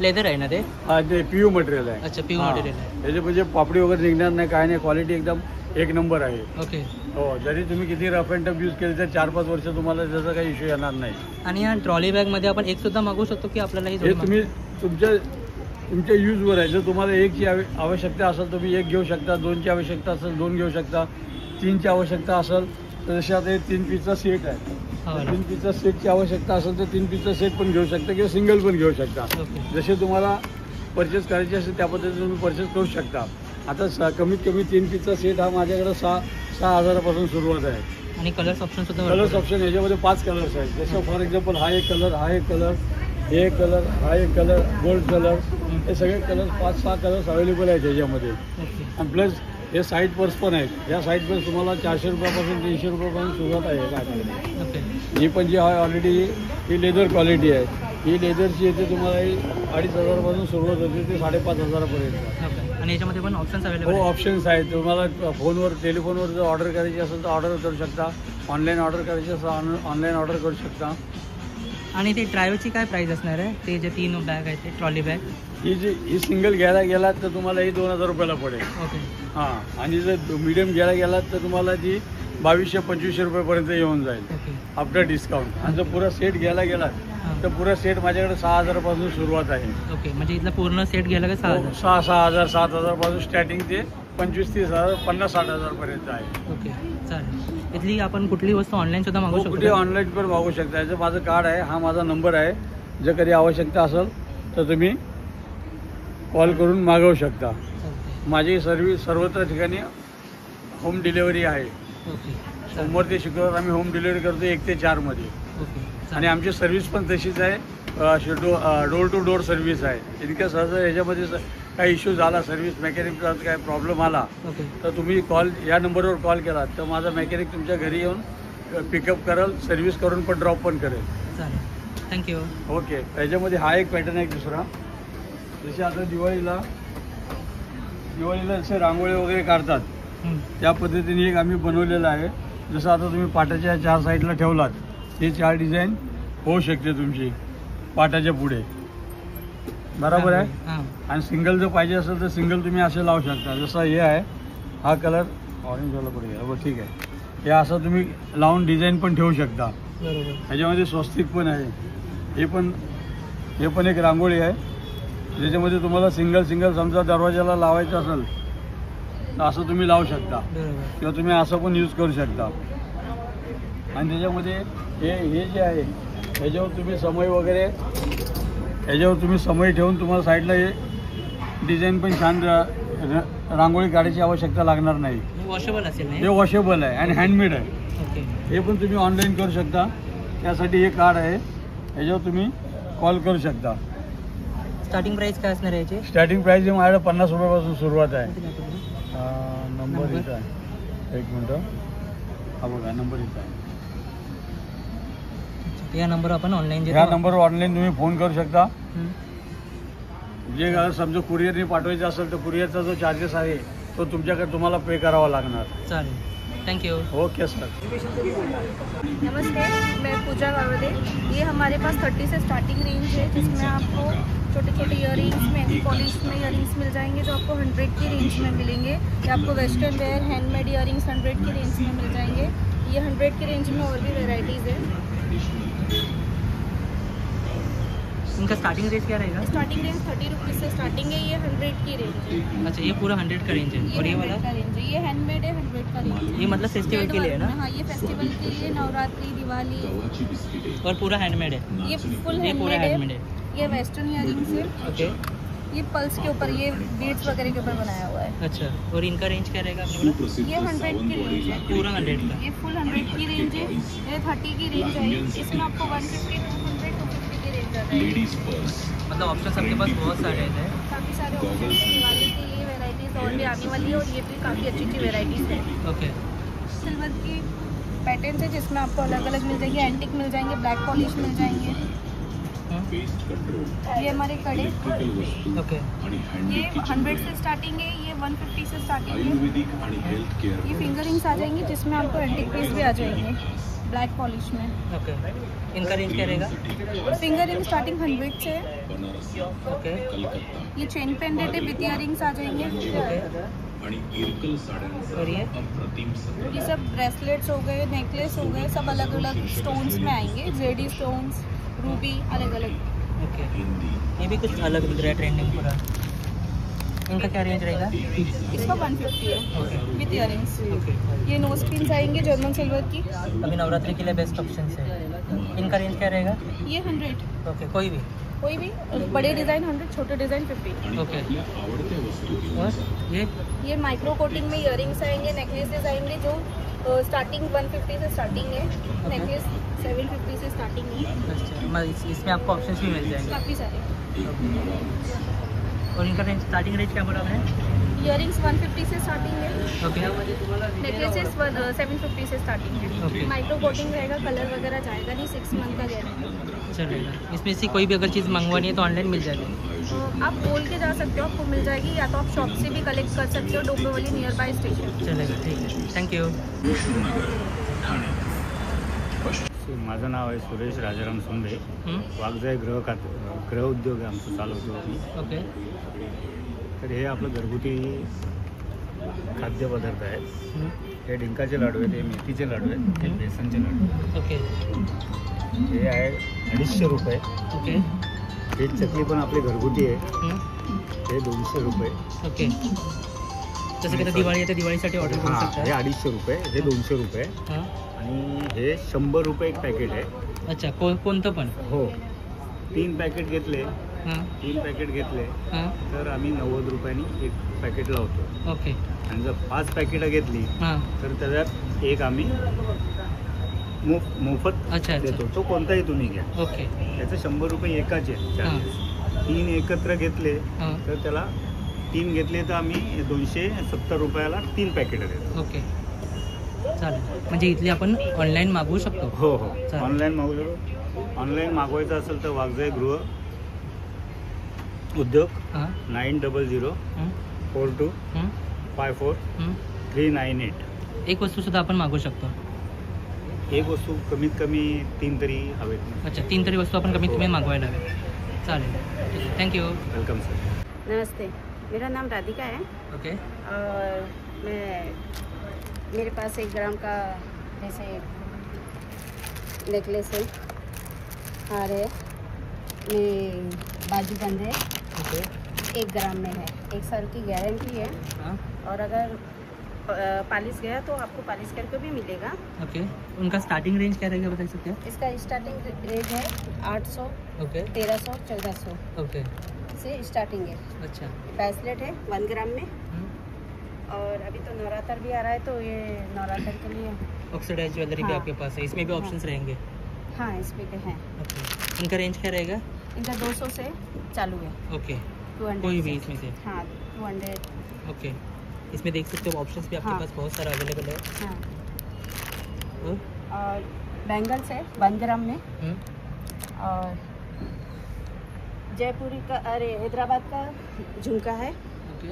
लेदर आहे ना ते? हा, ते PU मटेरियल आहे. अच्छा, PU मटेरियल आहे. त्याचे म्हणजे पापडी वगैरे निघणार नाही, काय नाही. क्वालिटी एकदम 1 नंबर आहे. ओके. हो, जरी तुम्ही किती रफ अँड टफ यूज केले तर 4-5 वर्ष तुम्हाला त्याचा काही इश्यू येणार नाही. आणि या ट्रॉली बॅगमध्ये आपण एक सुद्धा मागवू शकतो की आपल्याला हे तुम्ही तुमच्या यूजवर आहे. जर तुम्हाला 1ची आवश्यकता असेल तुम्ही 1 घेऊ शकता, 2ची आवश्यकता असेल 2 घेऊ शकता, 3ची आवश्यकता असेल तर जसे आता हे 3 पीसचा सेट आहे. 3 पीसचा सेटची आवश्यकता असेल तर 3 पीसचा सेट पण घेऊ शकता किंवा सिंगल पण घेऊ शकता. जसे तुम्हाला परचेस करायचे असेल त्या पद्धतीने तुम्ही परचेस करू शकता. आता कमीत कमी 3 पीसचा सेट हा माझ्याकडे 6 हजारापासून सुरुवात आहे. आणि कलर्स ऑप्शन सुद्धा? कलर्स ऑप्शन याच्यामध्ये 5 कलर्स आहेत. जसं फॉर एक्झाम्पल हा एक कलर, हा एक कलर, हे एक कलर, हा एक कलर, गोल्ड कलर, हे सगळे कलर्स 5-6 कलर्स अवेलेबल आहेत याच्यामध्ये. आणि प्लस हे साईड पर्स पण आहेत. या साईड पर्स तुम्हाला 400 रुपयापासून 300 रुपयापासून सुरुवात आहे. ओके. ही पण जी आहे ऑलरेडी ही लेदर क्वालिटी आहे. ही लेदरची येते तुम्हाला 2,500पासून सुरुवात होते ते 5,500पर्यंत. ओके. आणि याच्यामध्ये पण ऑप्शन्स अवेलेबल? हो, ऑप्शन्स आहेत. तुम्हाला फोनवर टेलिफोनवर जर ऑर्डर करायची असेल तर ऑर्डर करू शकता. ऑनलाईन ऑर्डर करायची असेल ऑनलाईन ऑर्डर करू शकता. आणि ते ड्रायव्हरची काय प्राईस असणार आहे? ते जे 3 बॅग आहेत ते ट्रॉली बॅग, ही सिंगल घ्यायला गेलात तर तुम्हाला ही 2,000 रुपयाला पडेल. ओके. हां. आणि जर मीडियम घ्यायला गेलात तर तुम्हाला ती 2200-2500 रुपयापर्यंत येऊन जाईल आफ्टर डिस्काउंट. आणि जर पुरा सेट घ्यायला गेलात तर पुरा सेट माझ्याकडे 6,000पासून सुरुवात आहे. ओके. म्हणजे इथला पूर्ण सेट घ्यायला का 6,000? 6,000 7,000पासून स्टार्टिंग ते 25-30,000 50-60,000पर्यंत आहे. ओके, चालेल. इथली आपण कुठली वस्तू ऑनलाईन सुद्धा मागवू शकतो? कुठे ऑनलाईन पण मागवू शकता. याचं माझं कार्ड आहे, हा माझा नंबर आहे. जर कधी आवश्यकता असेल तर तुम्ही कॉल करून मागवू शकता. माझी सर्व्हिस सर्वत्र ठिकाणी होम डिलेवरी आहे. सोमवार ते शुक्रवार आम्ही होम डिलिव्हरी करतो 1 ते 4 मध्ये. आणि आमची सर्व्हिस पण तशीच आहे, डोर टू डोर सर्व्हिस आहे. इतक्या सहसा ह्याच्यामध्ये काही इश्यू झाला, सर्व्हिस मेकॅनिकचा काय प्रॉब्लेम आला तर तुम्ही या नंबरवर कॉल केला तर माझा मेकॅनिक तुमच्या घरी येऊन पिकअप करेल, सर्व्हिस करून पण ड्रॉप पण करेल. चालेल, थँक्यू. ओके. त्याच्यामध्ये हा एक पॅटर्न आहे दुसरा. जसे आता दिवाळीला जसे रांगोळी वगैरे काढतात त्या पद्धतीने एक आम्ही बनवलेलं आहे. जसं आता तुम्ही पाटाच्या 4 साईडला ठेवलात, हे 4 डिझाईन होऊ शकते तुमची पाटाच्या पुढे, बरोबर आहे. आणि सिंगल जर पाहिजे असेल तर सिंगल तुम्ही असे लावू शकता. जसं हे आहे, हा कलर ऑरेंजवाला पुढे घ्या, बरं ठीक आहे. हे असं तुम्ही लावून डिझाईन पण ठेवू शकता. ह्याच्यामध्ये स्वस्तिक पण आहे. हे पण एक रांगोळी आहे ज्याच्यामध्ये तुम्हाला सिंगल समजा दरवाजाला लावायचं असेल तर असं तुम्ही लावू शकता किंवा तुम्ही असं पण यूज करू शकता. आणि त्याच्यामध्ये हे जे आहे ह्याच्यावर तुम्ही समय ठेवून तुम्हाला साईडला हे डिझाईन पण छान रांगोळी काढायची आवश्यकता लागणार नाही. वॉशेबल असेल. हे वॉशेबल आहे आणि हँडमेड आहे. हे पण तुम्ही ऑनलाईन करू शकता. त्यासाठी हे कार्ड आहे, ह्याच्यावर तुम्ही कॉल करू शकता. स्टार्टिंग प्राइस काय असणार आहे याची? स्टार्टिंग प्राइस ही माझ्याकडे 50 रुपयापासून सुरुवात आहे. नंबर इथं आहे, 1 मिनटं. हा बघा नंबर इथं आहे. या नंबरवर आपण ऑनलाईन ह्या नंबरवर ऑनलाईन तुम्ही फोन करू शकता. जे समजा कुरिअरने पाठवायचं असेल तर कुरिअरचा जो चार्जेस आहे तो तुम्हाला पे करावा लागणार. चालेल, थैंक यू. Okay sir. नमस्ते, मैं पूजा गावदे. ये हमारे पास 30 से स्टार्टिंग रेंज है जिसमें आपको छोटे छोटे ईयरिंग्स में पॉलिश में ईयरिंग्स मिल जाएंगे जो आपको 100 की रेंज में मिलेंगे. ये आपको वेस्टर्न वेयर हैंडमेड ईयरिंग्स 100 की रेंज में मिल जाएंगे. ये 100 की रेंज में और भी वेराइटीज़ है. इनका स्टार्टिंग रेंज क्या रहेगा? स्टार्टिंग रेंज 30 रुपीज़ से स्टार्टिंग है. ये 100 की रेंज है. अच्छा, ये पूरा 100 का रेंज है. और ये वाला का रेंज है, ये हैंडमेड है, 100 का रेंज है. ये मतलब फेस्टिवल के लिए है ना? हाँ, ये फेस्टिवल के लिए, नवरात्रि, दिवाली. और पूरा हैंडमेड है? ये फुल हैंडमेड है. ये वेस्टर्न ईयरिंग्स है. ओके. ये पल्स के ऊपर, ये बीड्स वगैरह के ऊपर बनाया हुआ है. अच्छा, और इनका रेंज क्या रहेगा आपने बोला? ये 100 की रेंज है. पूरा 100 का. ये फुल 100 की रेंज है. ये 30 की रेंज है. इसमें आपको 150, 200, 250 की रेंज आता है. मतलब ऑप्शन आपके पास बहुत सारे हैं. काफ़ी सारे ऑप्शन है. दिवाली की ये वेराइटीज़ और भी आने वाली है और ये भी काफ़ी अच्छी अच्छी वेराइटीज़ है. ओके. सिल्वर की पैटर्न है जिसमें आपको अलग अलग मिल जाएंगे. एंटिक मिल जाएंगे, ब्लैक पॉलिश मिल जाएंगे. ये हमारे कड़े. ओके. ये 100 से स्टार्टिंग है. ये 150 से स्टार्टिंग है. ये फिंगर रिंग्स आ जाएंगी जिसमें आपको एंटिक पीस भी आ जाएंगे ब्लैक पॉलिश में. ओके. इनका रेंज क्या रहेगा? फिंगर रिंग स्टार्टिंग 100 से. ओके. ये चेन पेंडेंट है, विद इयरिंग्स आ जाएंगे. और ये सब ब्रेसलेट्स हो गए, नेकलेस हो गए, सब अलग अलग स्टोन्स में आएंगे. जेडी स्टोन्स, रूबी, अलग अलग. ओके. ये भी कुछ अलग दिख रहा है, ट्रेंडिंग पूरा. इनका क्या रेंज रहेगा? इसका 150 है विद इयरिंग्स. ये नोज पिन्स आएंगे जर्मन सिल्वर की. अभी नवरात्रि के लिए बेस्ट ऑप्शन है. इनका रेंज क्या रहेगा? ये 100. ओके. कोई भी बड़े डिज़ाइन 100, छोटे डिज़ाइन 50. ओके. और ये माइक्रो कोटिंग में इयरिंग्स आएंगे, नेकलेसेस आएंगे जो स्टार्टिंग 150 से स्टार्टिंग है. नेकलेस 750 से स्टार्टिंग है. अच्छा, इसमें आपको ऑप्शंस भी मिल जाएंगे काफ़ी सारे. और इनका रेंज स्टार्टिंग रेंज क्या बोला आपने? इयरिंग्स 150 से स्टार्टिंग है. ओके. नेकलेसेस 750 से स्टार्टिंग है. ओके. माइक्रो कोटिंग रहेगा, कलर वगैरह जाएगा नहीं. 6 मंथ का गारंटी चलेगा. इसमें से कोई भी अगर चीज़ मंगवानी है तो ऑनलाइन मिल जाएगी. आप बोल के जा सकते हो, आपको मिल जाएगी. या तो आप शॉप से भी कलेक्ट कर सकते हो, डोंबिवली नियर बाय स्टेशन. चलेगा, ठीक है. Thank you. माझं नाव आहे सुरेश राजाराम सोंदे. वाघजाई गृह उद्योग आहे आमचं, चालवतो आम्ही. ओके. तर हे आपलं घरगुती खाद्यपदार्थ आहेत. हे डिंकाचे लाडू आहेत, हे मेथीचे लाडू आहेत, हे बेसनचे लाडू. ओके. हे आहे 250 रुपये. ओके. हे चकली पण आपली घरगुती आहे, हे 200 रुपये. ओके. जसं की दिवाळी आहे तर दिवाळीसाठी ऑर्डर करू शकता. हे 250 रुपये, हे 200 रुपये. आणि हे 100 रुपये एक पॅकेट आहे. अच्छा, कोणतं पण? हो. 3 पॅकेट घेतले हां 3 पॅकेट घेतले हां तर आम्ही 90 रुपयांनी एक पॅकेट लावतो. ओके आणि जर 5 पॅकेटं घेतली हां तर त्याच्यात एक आम्ही मोफत अच्छा देतो. तो कोणताही तुम्ही घ्या. ओके त्याचं 100 रुपये एकाचे चार्जेस. 3 एकत्र घेतले हां तर त्याला 3 घेतले तर आम्ही 270 रुपयाला 3 पॅकेट देतो. ओके चालेल. म्हणजे इथले आपण ऑनलाईन मागवू शकतो. हो हो चालेल. ऑनलाईन मागवू शकतो. ऑनलाईन मागवायचं असेल तर वागजाई गृह उद्योग हां 900 42 54 398. एक वस्तू सुद्धा आपण मागवू शकतो. एक वस्तू कमीत कमी 3 तरी हवेत. अच्छा 3 तरी वस्तू आपण कमीत कमी मागवायला हवे. चालेल ठीक आहे थँक्यू. Welcome sir. नमस्ते, मेरा नाम राधिका है ओके और मेरे पास 1 ग्राम का जैसे नेकलेस है, हार है, बाजूबंद है, ओके 1 ग्राम में है, 1 साल की गारंटी है. हाँ और अगर पॉलिश गया तो आपको पॉलिश करके भी मिलेगा. ओके उनका स्टार्टिंग रेंज क्या रहेगा बता सकते हैं? इसका स्टार्टिंग रेंज है 800 ओके 1300 1400 ओके से स्टार्टिंग है. अच्छा ब्रेसलेट है 1 ग्राम में. और अभी तो नवरात्र भी आ रहा है तो ये नवरात्र के लिए ऑक्सीडाइज ज्वेलरी भी हाँ। आपके पास है. इसमें भी ऑप्शंस रहेंगे. हाँ इसमें के हैं. ओके इनका रेंज क्या रहेगा? इनका 200 से चालू है. ओके 200 कोई भी से। इसमें से. हाँ 200. ओके इसमें देख सकते हो ऑप्शंस भी आपके हाँ। पास बहुत सारा अवेलेबल है. हाँ और बैंगल्स है 1 ग्राम में. और जयपुरी का अरे हैदराबाद का झुमका है. ओके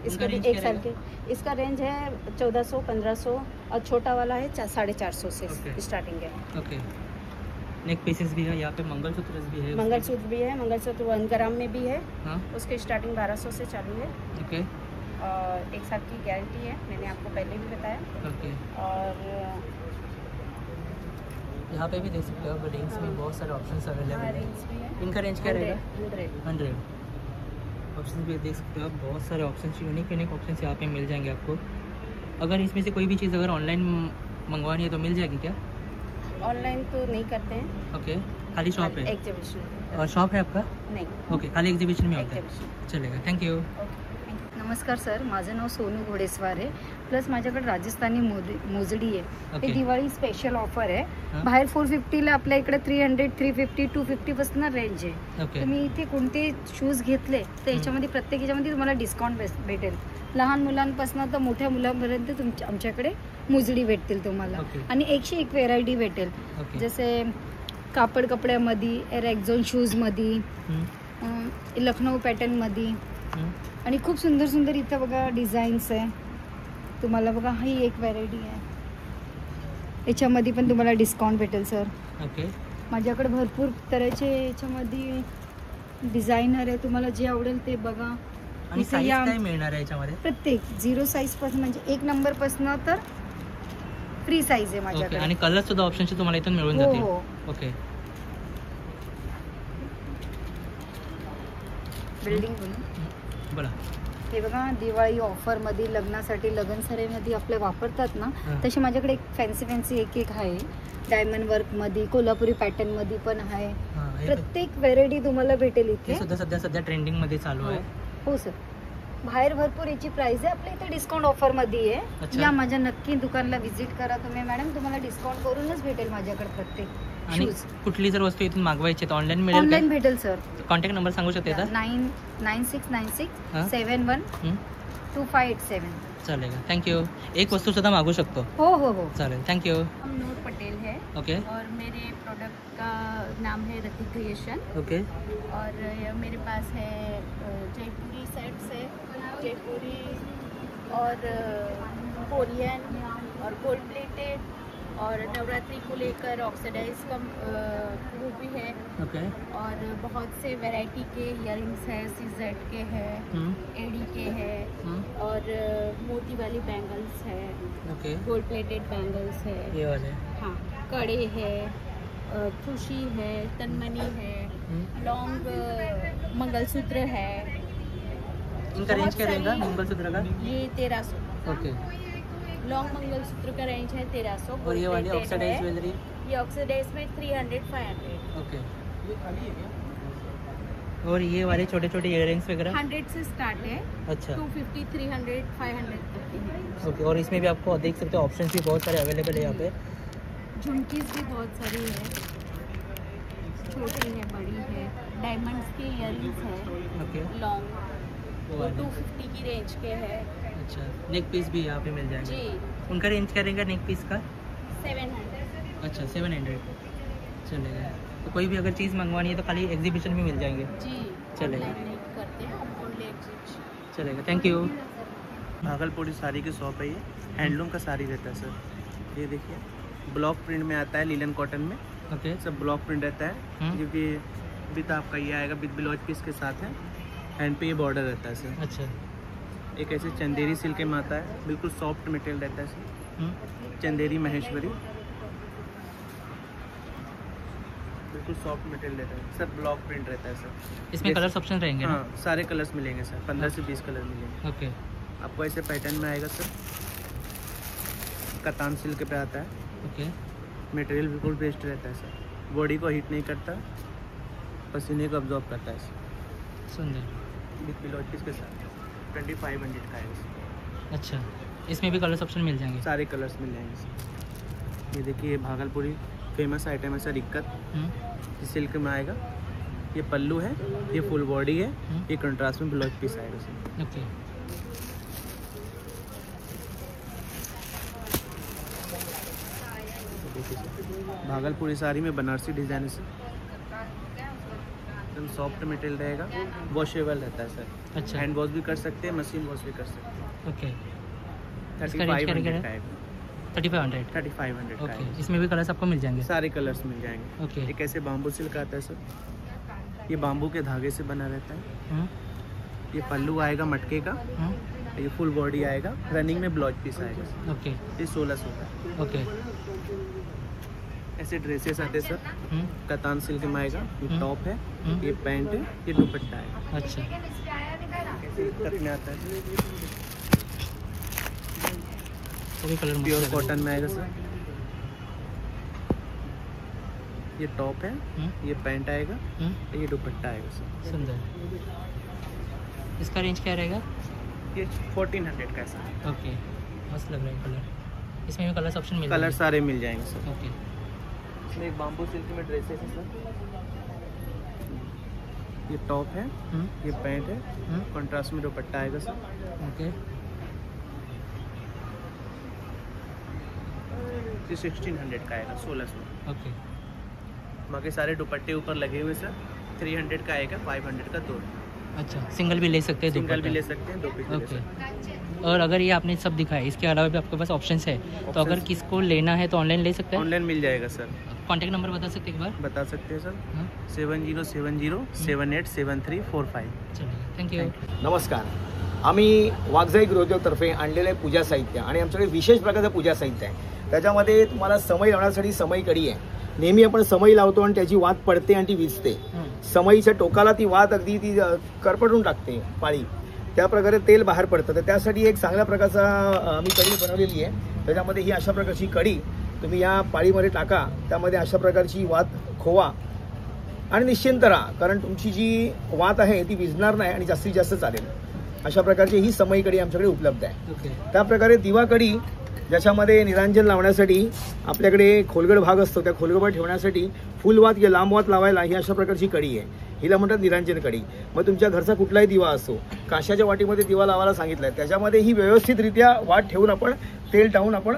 इसका भी 1 साल के. इसका रेंज है 1400 1500 और छोटा वाला है 450 से स्टार्टिंग है. ओके नेक पीसेस भी है यहाँ पे. मंगलसूत्र भी है. मंगलसूत्र भी है. मंगलसूत्र 1 ग्राम में भी है. हाँ उसकी स्टार्टिंग 1200 से चालू है. ओके और 1 साल की गारंटी है, मैंने आपको पहले भी बताया. ओके और यहाँ पे भी देख सकते हो रिंग्स में बहुत सारे ऑप्शंस अवेलेबल है. रिंग्स भी है. इनका रेंज क्या रहेगा? 100. ऑप्शन भी देख सकते हो आप. बहुत सारे ऑप्शन यूनिक ऑप्शन यहाँ पे मिल जाएंगे आपको. अगर इसमें से कोई भी चीज़ अगर ऑनलाइन मंगवानी है तो मिल जाएगी क्या? ऑनलाइन तो नहीं करते हैं. ओके खाली शॉप है. एग्जीबिशन और शॉप है आपका? नहीं. ओके खाली एग्जीबिशन में होता है. चलेगा थँक्यू. नमस्कार सर, माझं नाव सोनू घोडेस्वार आहे. प्लस माझ्याकडे राजस्थानी मोजडी आहे. ओके. हे दिवाळी स्पेशल ऑफर आहे. हां. बाहेर 450ला आपल्या इकडे 300 350 250 पासून रेंज आहे. ओके. तुम्ही इथे कोणते शूज घेतले तर याच्यामध्ये प्रत्येक याच्यामध्ये तुम्हाला डिस्काउंट भेटेल. लहान मुलांपासून तर मोठ्या मुलांपर्यंत आमच्याकडे मोजडी भेटतील तुम्हाला. ओके. आणि 101 व्हेरायटी भेटेल. ओके. जसे कापड कपड्यामध्ये, रेक्झॉन शूजमध्ये, लखनऊ पॅटर्नमध्ये आणि खूप सुंदर सुंदर इथं बघा डिझाईन्स आहे. तुम्हाला बघा ही एक व्हरायटी आहे. याच्यामध्ये पण तुम्हाला डिस्काउंट भेटेल सर. ओके माझ्याकडे भरपूर तऱ्हेचे याच्यामध्ये डिझायनर आहे. तुम्हाला जे आवडेल ते बघा. आणि इथे साईज या. काय मिळणार आहे याच्यामध्ये? प्रत्येक 0 साईज पासून म्हणजे 1 नंबर पासून तर फ्री साईज आहे ओके माझ्याकडे. आणि कलर सुद्धा ऑप्शनचे तुम्हाला इथून मिळून हो, जातील. हो. ओके बिल्डिंग बोला. हे बघा दिवाळी ऑफरमध्ये लग्नासाठी लगनसराईमध्ये आपले वापरतात ना हां. तसे माझ्याकडे फॅन्सी एक आहे. डायमंड वर्कमध्ये, कोल्हापुरी पॅटर्नमध्ये पण आहे. हां, हे प्रत्येक व्हेरायटी तुम्हाला भेटेल हे इथे. सुद्धा सध्या ट्रेंडिंगमध्ये चालू आहे. हो सर. बाहेर भरपूर याची प्राइस आहे. आपल्या इथे डिस्काउंट ऑफरमध्ये आहे. अच्छा. या माझ्या नक्की दुकानला व्हिजिट करा तुम्ही मॅडम. तुम्हाला डिस्काउंट करूनच भेटेल माझ्याकडे प्रत्येक आणि शूज. कुठली जर वस्तू इथून मागवायची तर ऑनलाईन मिळेल ऑनलाईन का? भेटेल सर. कॉन्टॅक्ट नंबर सांगू शकते का? 9696 हां. 71 2587. चलेगा थँक्यू. एक वस्तू सुद्धा मागू शकतो. हो हो हो चालेल थँक्यू. हम नूर पटेल है. ओके और मेरे प्रोडक्ट का नाम है रति क्रिएशन. ओके और मेरे पास है जयपुरी सेट्स है, जयपुरी और कोरियन और गोल्ड प्लेटेड और नवरात्रि को लेकर ऑक्सीडाइज का वो भी है. ओके और बहुत से वैरायटी के इयररिंग्स है, सीजेड के हैं, एडी के हैं और मोती वाली बैंगल्स है, ओके गोल्ड प्लेटेड बैंगल्स है. ये वाले. हाँ कड़े है, खुशी है, तनमनी है, लॉन्ग मंगलसूत्र है. इनका रेंज क्या रहेगा मंगलसूत्र का? ये 1300. ओके लॉन्ग मंगलसूत्र का रेंज है 1300. और ये वाली ऑक्सीडाइज ज्वेलरी? ये ऑक्सीडाइज में 300 500. ओके और ये वाले छोटे छोटे इयररिंग्स वगैरह 100 से स्टार्ट है। अच्छा 250, 300, 500 तक के हैं। ओके, और इसमें भी आपको देख सकते हो ऑप्शंस भी बहुत सारे अवेलेबल है यहाँ पे। झुमकीज भी बहुत सारी है, छोटी है, बड़ी है, डायमंड्स के इयररिंग्स है। ओके, लॉन्ग वो 250 की रेंज के है। अच्छा, नेक पीस भी यहाँ पे मिल जाएंगे जी। उनका रेंज क्या रहेगा नेक पीस का? 700। अच्छा 700 चलेगा। तो कोई भी अगर चीज़ मंगवानी है तो खाली एग्जीबिशन में मिल जाएंगे? जी, चलेगा, करते हैं ओनली एग्जीबिशन। चलेगा, थैंक यू। भागलपुरी साड़ी की शॉप है ये, हैंडलूम का साड़ी रहता है सर। ये देखिए ब्लॉक प्रिंट में आता है, लीलन कॉटन में। ओके, सब ब्लॉक प्रिंट रहता है, जो कि विद आपका ये आएगा विद ब्लाउज पीस के साथ है। हैंड पे ये बॉर्डर रहता है सर। अच्छा, एक ऐसे चंदेरी सिल्क में आता है, बिल्कुल सॉफ्ट मटेरियल रहता है सर। चंदेरी महेश्वरी, बिल्कुल सॉफ्ट मटेरियल रहता है सर। ब्लॉक प्रिंट रहता है सर। इसमें कलर्स ऑप्शन रहेंगे? हाँ, सारे कलर्स मिलेंगे सर, 15 से 20 कलर मिलेंगे। ओके, आपको ऐसे पैटर्न में आएगा सर। कतान सिल्क पे आता है। ओके, मटेरियल बिल्कुल बेस्ट रहता है सर, बॉडी को हीट नहीं करता, पसीने को अब्जॉर्ब करता है सर। सुंदर, विद ब्लाउज पीस के साथ 2500 का है सर। अच्छा, इसमें भी कलर्स ऑप्शन मिल जाएंगे? सारे कलर्स मिल जाएंगे सर। ये देखिए, ये भागलपुरी फेमस आइटम है सर, इक्कत। ये सिल्क में आएगा, ये पल्लू है, ये फुल बॉडी है, ये कंट्रास्ट में ब्लाउज पीस आएगा सर। ओके, भागलपुरी साड़ी में बनारसी डिजाइन से एकदम सॉफ्ट मटेरियल रहेगा, वॉशेबल रहता है सर। अच्छा, हैंड वॉश भी कर सकते हैं, मशीन वॉश भी कर सकते हैं। ओके, 3500 का है। 3500 3500 का ओके, है। इसमें भी कलर्स आपको मिल जाएंगे? सारे कलर्स मिल जाएंगे। ओके, एक ऐसे बाम्बू सिल्क आता है सर, ये बाम्बू के धागे से बना रहता है। ये पल्लू आएगा मटके का, ये फुल बॉडी आएगा, रनिंग में ब्लाउज पीस आएगा सर। ओके, ये 1600 का। ओके, ऐसे ड्रेसेस आते हैं सर, कतान सिल्क में आएगा। ये टॉप है, ये पैंट है, ये दुपट्टा है। अच्छा, ऐसे कट में आता है, सभी कलर प्योर कॉटन में आएगा सर। ये टॉप है, ये पैंट आएगा, ये दुपट्टा आएगा सर। सुंदर, इसका रेंज क्या रहेगा? ये 1400 का है सर। ओके, मस्त लग रहा है कलर। इसमें भी कलर्स ऑप्शन मिल कलर सारे मिल जाएंगे सर। ओके, इसमें एक बाम्बू सिल्क में ड्रेसेस है सर। ये टॉप है, ये पैंट है, कंट्रास्ट में दुपट्टा आएगा सर। ओके, ये 1600 का आएगा, 1600। ओके, बाकी सारे दुपट्टे ऊपर लगे हुए सर। 300 का आएगा, 500 का 2। अच्छा, सिंगल भी ले सकते हैं? सिंगल भी ले सकते हैं, 2 पीस ले सकते ओके, हैं। और अगर ये आपने सब दिखाया, इसके अलावा भी आपके पास ऑप्शंस है, तो अगर किसको लेना है तो ऑनलाइन ले सकते हैं? ऑनलाइन मिल जाएगा सर। कॉन्टैक्ट नंबर बता सकते हैं एक बार? बता सकते हैं सर, 7070787345। चलिए, थँक यू। नमस्कार, आम्ही वाघजाई गृहोद्योगतर्फे आणलेलं आहे पूजा साहित्य, आणि आमच्याकडे विशेष प्रकारचं पूजा साहित्य आहे. त्याच्यामध्ये तुम्हाला समई लावण्यासाठी समई कडी आहे. नेहमी आपण समई लावतो आणि त्याची वात पडते आणि ती विजते. समईच्या टोकाला ती वात अगदी ती करपटून टाकते पाळी, त्या प्रकारे तेल बाहेर पडतं. तर त्यासाठी एक चांगल्या प्रकारचा आम्ही कढी बनवलेली आहे. त्याच्यामध्ये ही अशा प्रकारची कढी तुम्ही या पाळीमध्ये टाका, त्यामध्ये अशा प्रकारची वात खोवा आणि निश्चिंत राहा, कारण तुमची जी वात आहे ती विजणार नाही आणि जास्तीत जास्त चालेल. अशा प्रकारची ही समई कढी आमच्याकडे उपलब्ध आहे. त्या प्रकारे दिवा कढी, ज्याच्यामध्ये निरांजन लावण्यासाठी आपल्याकडे खोलगड भाग असतो, त्या खोलगड ठेवण्यासाठी फुलवात किंवा लांब वात लावायला ही अशा प्रकारची कढी आहे. हिला म्हणतात निरांजन कढी. मग तुमच्या घरचा कुठलाही दिवा असो, काशाच्या वाटीमध्ये दिवा लावायला सांगितलं आहे, त्याच्यामध्ये ही व्यवस्थितरित्या वाट ठेवून आपण तेल टाकून आपण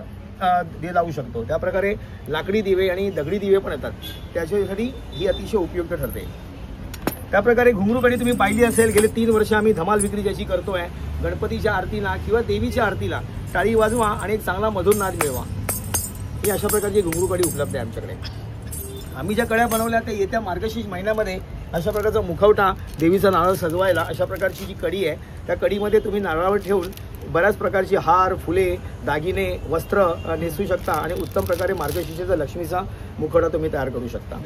लावू शकतो. त्या प्रकारे लाकडी दिवे आणि दगडी दिवे पण येतात, त्याच्यासाठी ही अतिशय उपयुक्त ठरते. त्याप्रकारे घुंगरू कढी तुम्ही पाहिली असेल, गेले 3 वर्ष आम्ही धमाल विक्री ज्याची करतोय. गणपतीच्या आरतीला किंवा देवीच्या आरतीला टाळी वाजवा आणि एक चांगला मधुर नाद मिळवा, ही अशा प्रकारची घुंगरू कढी उपलब्ध आहे आमच्याकडे. आम्ही ज्या कड्या बनवल्या त्या येत्या मार्गशीर्ष महिन्यामध्ये अशा प्रकारचा मुखवटा, देवीचा नारळ सजवायला अशा प्रकारची जी कढी आहे, त्या कढीमध्ये तुम्ही नारळावर ठेवून बऱ्याच प्रकारची हार, फुले, दागिने, वस्त्र नेसू शकता आणि उत्तम प्रकारे मार्गशीर्षाचा लक्ष्मीचा मुखवटा तुम्ही तयार करू शकता.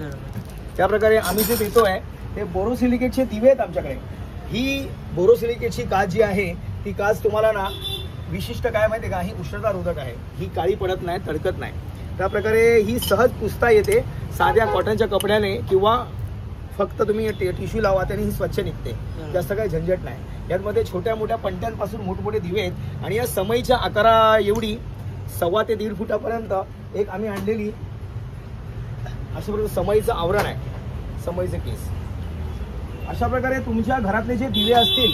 त्याप्रकारे आम्ही जे देतो आहे ते बोरोसिलिकेटचे दिवे आहेत आमच्याकडे. ही बोरोसिलिकेटची काच जी आहे ती काच तुम्हाला ना विशिष्ट काय माहिती आहे का, ही उष्णतारोधक आहे. ही काळी पडत नाही, तडकत नाही. त्याप्रकारे ही सहज पुसता येते साध्या कॉटनच्या कपड्याने किंवा फक्त तुम्ही टिश्यू लावा त्याने ही स्वच्छ निघते, जास्त काही झंझट नाही। यामध्ये छोट्या मोठ्या पंट्यांपासून मोठमोठे दिवे आहेत आणि या समईच्या आकारा एवढी 1.25 ते 1.5 फुटापर्यंत एक आम्ही आणलेली अशा प्रकारे समईचं आवरण आहे, समईचे केस। अशा प्रकारे तुमच्या घरातले जे दिवे असतील,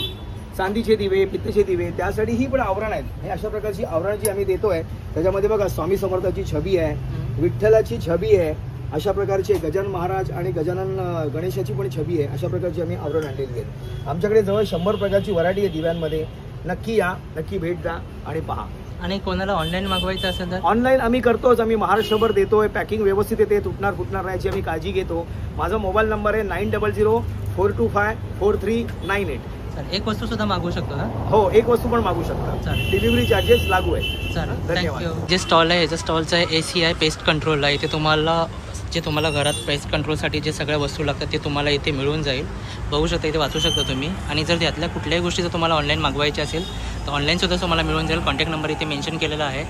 चांदीचे दिवे, पित्तेचे दिवे, त्यासाठी ही पण आवरण आहेत। हे अशा प्रकारची आवरण जी आम्ही देतोय त्याच्यामध्ये बघा स्वामी समर्थाची छबी आहे, विठ्ठलाची छबी आहे, अशा प्रकारचे गजानन महाराज आणि गजानन गणेशाची पण छबी आहे। अशा प्रकारची आम्ही आवरण आणलेली आहेत। आमच्याकडे जवळ 100 प्रकारची व्हरायटी आहे दिव्यांमध्ये। नक्की या, नक्की भेट द्या आणि पहा। आणि कोणाला ऑनलाईन मागवायचं असेल तर ऑनलाईन आम्ही करतोच, आम्ही महाराष्ट्रभर देतोय, पॅकिंग व्यवस्थित येते, तुटणार फुटणार नाही याची आम्ही काळजी घेतो। माझा मोबाईल नंबर आहे 9004254398। एक वस्तू सुद्धा मागवू शकतो ना? हो, एक वस्तू पण मागवू शकता, डिलिव्हरी चार्जेस लागू आहे। धन्यवाद। जे स्टॉल आहे याचा स्टॉलचं आहे ACI पेस्ट कंट्रोल आहे। इथे तुम्हाला घरात पेस्ट कंट्रोलसाठी जे सगळ्या वस्तू लागतात ते तुम्हाला इथे मिळून जाईल, बघू शकता, इथे वाचू शकता तुम्ही। आणि जर त्यातल्या कुठल्याही गोष्टी जर तुम्हाला ऑनलाईन मागवायची असेल तर ऑनलाईनसुद्धा तुम्हाला मिळून जाईल। कॉन्टॅक्ट नंबर इथे मेन्शन केलेला आहे।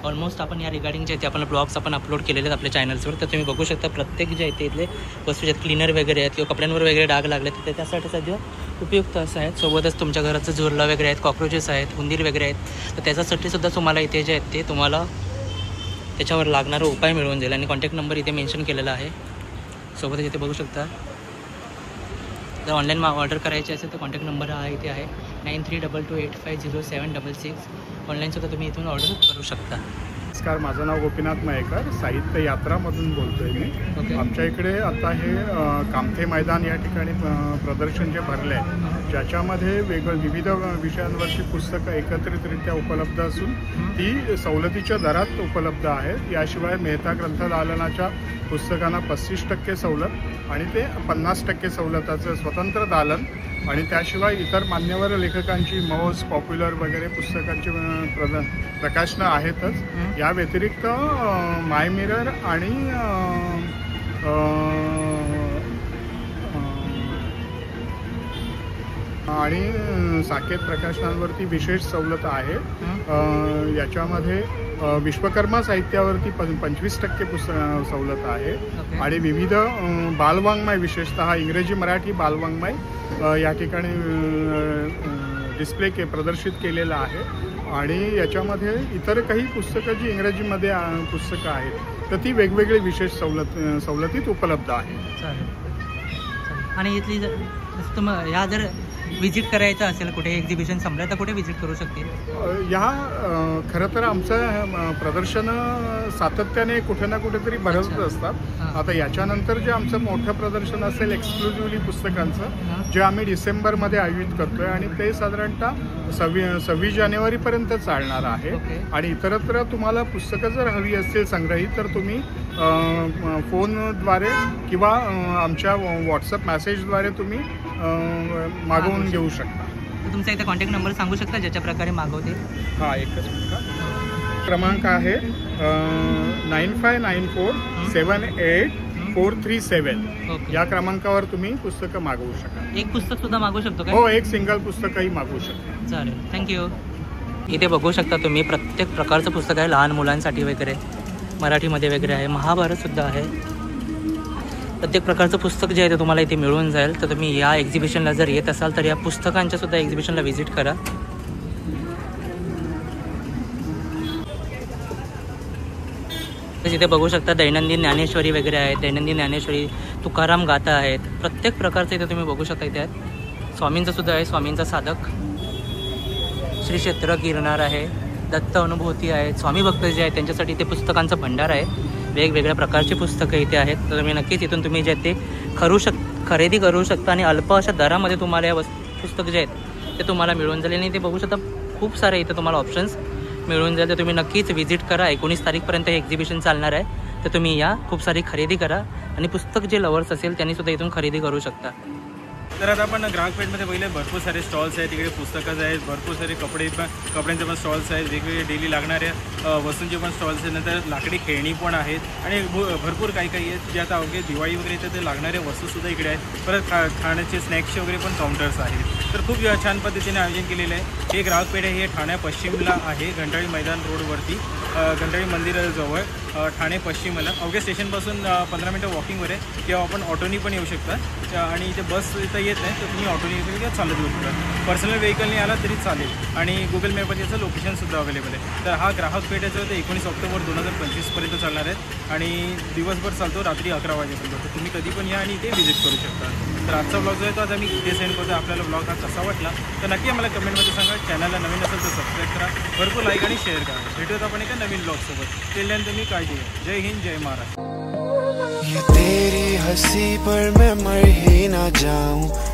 ऑलमोस्ट आपण या रिगार्डिंगचे ते आपण ब्लॉग्स आपण अपलोड केलेले आहेत आपल्या चॅनल्सवर, तर तुम्ही बघू शकता प्रत्येक जे आहे इथले वस्तू ज्यात क्लीनर वगैरे आहेत किंवा कपड्यांवर वगैरे डाग लागले तर त्यासाठी सध्या उपयुक्त असं आहेत। सोबतच तुमच्या घराचं झुरला वगैरे आहेत, कॉक्रोचेस आहेत, उंदीर वगैरे आहेत, तर त्याच्यासाठी सुद्धा तुम्हाला इथे जे आहेत ते तुम्हाला त्याच्यावर लागणारा उपाय मिळून जाईल। आणि कॉन्टॅक्ट नंबर इथे मेन्शन केलेला आहे। सोबतच इथे बघू शकता जर ऑनलाईन ऑर्डर करायची असेल तर कॉन्टॅक्ट नंबर हा इथे आहे 9322850766। ऑनलाईनसुद्धा तुम्ही इथून ऑर्डर करू शकता। नमस्कार, माझं नाव गोपीनाथ मयेकर, साहित्य यात्रामधून बोलतोय मी। आमच्या इकडे आता हे कामथे मैदान या ठिकाणी प्रदर्शन जे भरले आहे, ज्याच्यामध्ये विविध विषयांवरची पुस्तकं एकत्रितरित्या उपलब्ध असून ती सवलतीच्या दरात उपलब्ध आहेत। याशिवाय मेहता ग्रंथदालनाच्या पुस्तकांना 35% सवलत आणि ते 50% सवलताचं स्वतंत्र दालन आणि त्याशिवाय इतर मान्यवर लेखकांची मौज, पॉप्युलर वगैरे पुस्तकांची प्रकाशनं आहेतच। या व्यतिरिक्त माय मिरर आणि साकेत प्रकाशनांवरती विशेष सवलत आहे। याच्यामध्ये विश्वकर्मा साहित्यावरती 25% सवलत आहे आणि विविध बालवाङ्मय, विशेषतः इंग्रजी मराठी बालवाङ्मय या ठिकाणी डिस्प्ले प्रदर्शित केलेला आहे। आणि याच्यामध्ये इतर काही पुस्तकं जी इंग्रजीमध्ये पुस्तकं आहेत तर ती वेगवेगळी विशेष सवलतीत उपलब्ध आहेत। आणि इथली ह्या जर विजिट करायचं असेल कुठे एक्झिबिशन संपलं तर कुठे विजिट करू शकतील? खरं तर आमचं प्रदर्शनं सातत्याने कुठे ना कुठेतरी भरत असतात। आता याच्यानंतर जे आमचं मोठं प्रदर्शन असेल एक्सक्लुझिव्हली पुस्तकांचं, जे आम्ही डिसेंबरमध्ये आयोजित करतोय आणि ते साधारणतः 26 जानेवारीपर्यंत चालणार आहे। आणि इतरत्र तुम्हाला पुस्तकं जर हवी असतील संग्रहित तर तुम्ही फोनद्वारे किंवा आमच्या व्हॉट्सअप मेसेजद्वारे तुम्ही मागवून घेऊ शकता। तुमचा इथे कॉन्टॅक्ट नंबर सांगू शकता ज्याच्या प्रकारे मागवतील? हां, एकच मिनिट। क्रमांक आहे 9594784437। या क्रमांकावर तुम्ही पुस्तकं मागवू शकता। एक पुस्तक सुद्धा मागवू शकतो का? हो, एक सिंगल पुस्तकही मागवू शकता। चालेल, थँक्यू। इथे बघू शकता तुम्ही प्रत्येक प्रकारचं पुस्तक आहे, लहान मुलांसाठी वगैरे, मराठीमध्ये वगैरे आहे, महाभारतसुद्धा आहे। प्रत्येक प्रकारचं पुस्तक जे आहे ते तुम्हाला इथे मिळून जाईल। तर तुम्ही या एक्झिबिशनला जर येत असाल तर या पुस्तकांच्या सुद्धा एक्झिबिशनला व्हिजिट करा। इथे बघू शकता दैनंदिन ज्ञानेश्वरी वगैरे आहेत, दैनंदिन ज्ञानेश्वरी, तुकाराम गाथा आहेत, प्रत्येक प्रकारचं इथे तुम्ही बघू शकता। इथे आहेत स्वामींचं सुद्धा आहे, स्वामींचा साधक, श्री क्षेत्र गिरणार आहे, दत्त अनुभूती आहेत, स्वामी भक्त जे आहेत त्यांच्यासाठी इथे पुस्तकांचं भंडार आहे, वेगवेगळ्या प्रकारची पुस्तकं इथे आहेत। तर तुम्ही नक्कीच इथून तुम्ही जे ते खरेदी करू शकता आणि अल्प अशा दरामध्ये तुम्हाला या पुस्तक जे आहेत ते तुम्हाला मिळून जाईल। आणि ते बघू शकता खूप सारे इथे तुम्हाला ऑप्शन्स मिळून जाईल। तर तुम्ही नक्कीच व्हिजिट करा। 19 तारीखपर्यंत हे एक्झिबिशन चालणार आहे, तर तुम्ही या, खूप सारी खरेदी करा आणि पुस्तक जे लवर्स असेल त्यांनीसुद्धा इथून खरेदी करू शकता। तर आता आपण ग्राहक पेठमध्ये पहिले भरपूर सारे स्टॉल्स आहेत, तिकडे पुस्तकं आहेत, भरपूर सारे कपड्यांचे पण स्टॉल्स आहेत, वेगवेगळे डेली लागणाऱ्या वस्तूंचे पण स्टॉल्स आहेत, नंतर लाकडी खेळणी पण आहेत आणि भरपूर काही आहेत जे आता अवघे दिवाळी वगैरे तर ते लागणाऱ्या वस्तूसुद्धा इकडे आहेत। परत खाण्याचे स्नॅक्सचे वगैरे पण काउंटर्स आहेत। तर खूप छान पद्धतीने आयोजन केलेलं आहे। हे ग्राहक पेठ हे ठाणे पश्चिमला आहे, घंटाळी मैदान रोडवरती। घंटाळी मंदिराजवळ ठाणे पश्चिमला अवघ्या स्टेशनपासून 15 मिनटं वॉकिंगवर आहे, किंवा आपण ऑटोनी पण येऊ शकता. आणि इथे बस इथं येत नाही तर तुम्ही ऑटोनी येऊ किंवा चालत येऊ शकता. पर्सनल व्हेकलने आला तरी चालेल. आणि गुगल मॅपवर याचं लोकेशनसुद्धा अवेलेबल आहे. तर हा ग्राहक पेठ याचं ते 19 ऑक्टोबर 2025पर्यंत चालणार आहेत आणि दिवसभर चालतो रात्री 11 वाजेपर्यंत. तर तुम्ही कधी पण या आणि इथे व्हिजिट करू शकता. तर आजचा ब्लॉग जो आहे तो आता मी इथे सेंड करतो. आपल्याला ब्लॉग हा कसा वाटला तर नक्की आम्हाला कमेंटमध्ये सांगा. चॅनलला नवीन असेल तर सबस्क्राईब करा, भरपूर लाईक आणि शेअर करा. भेटूयात आपण एका नवीन ब्लॉगसोबत. तेल्यान तुम्ही काळजी घ्या. जय हिंद, जय महाराष्ट्र. ये तेरी हंसी पर मैं मर ही ना जाऊं.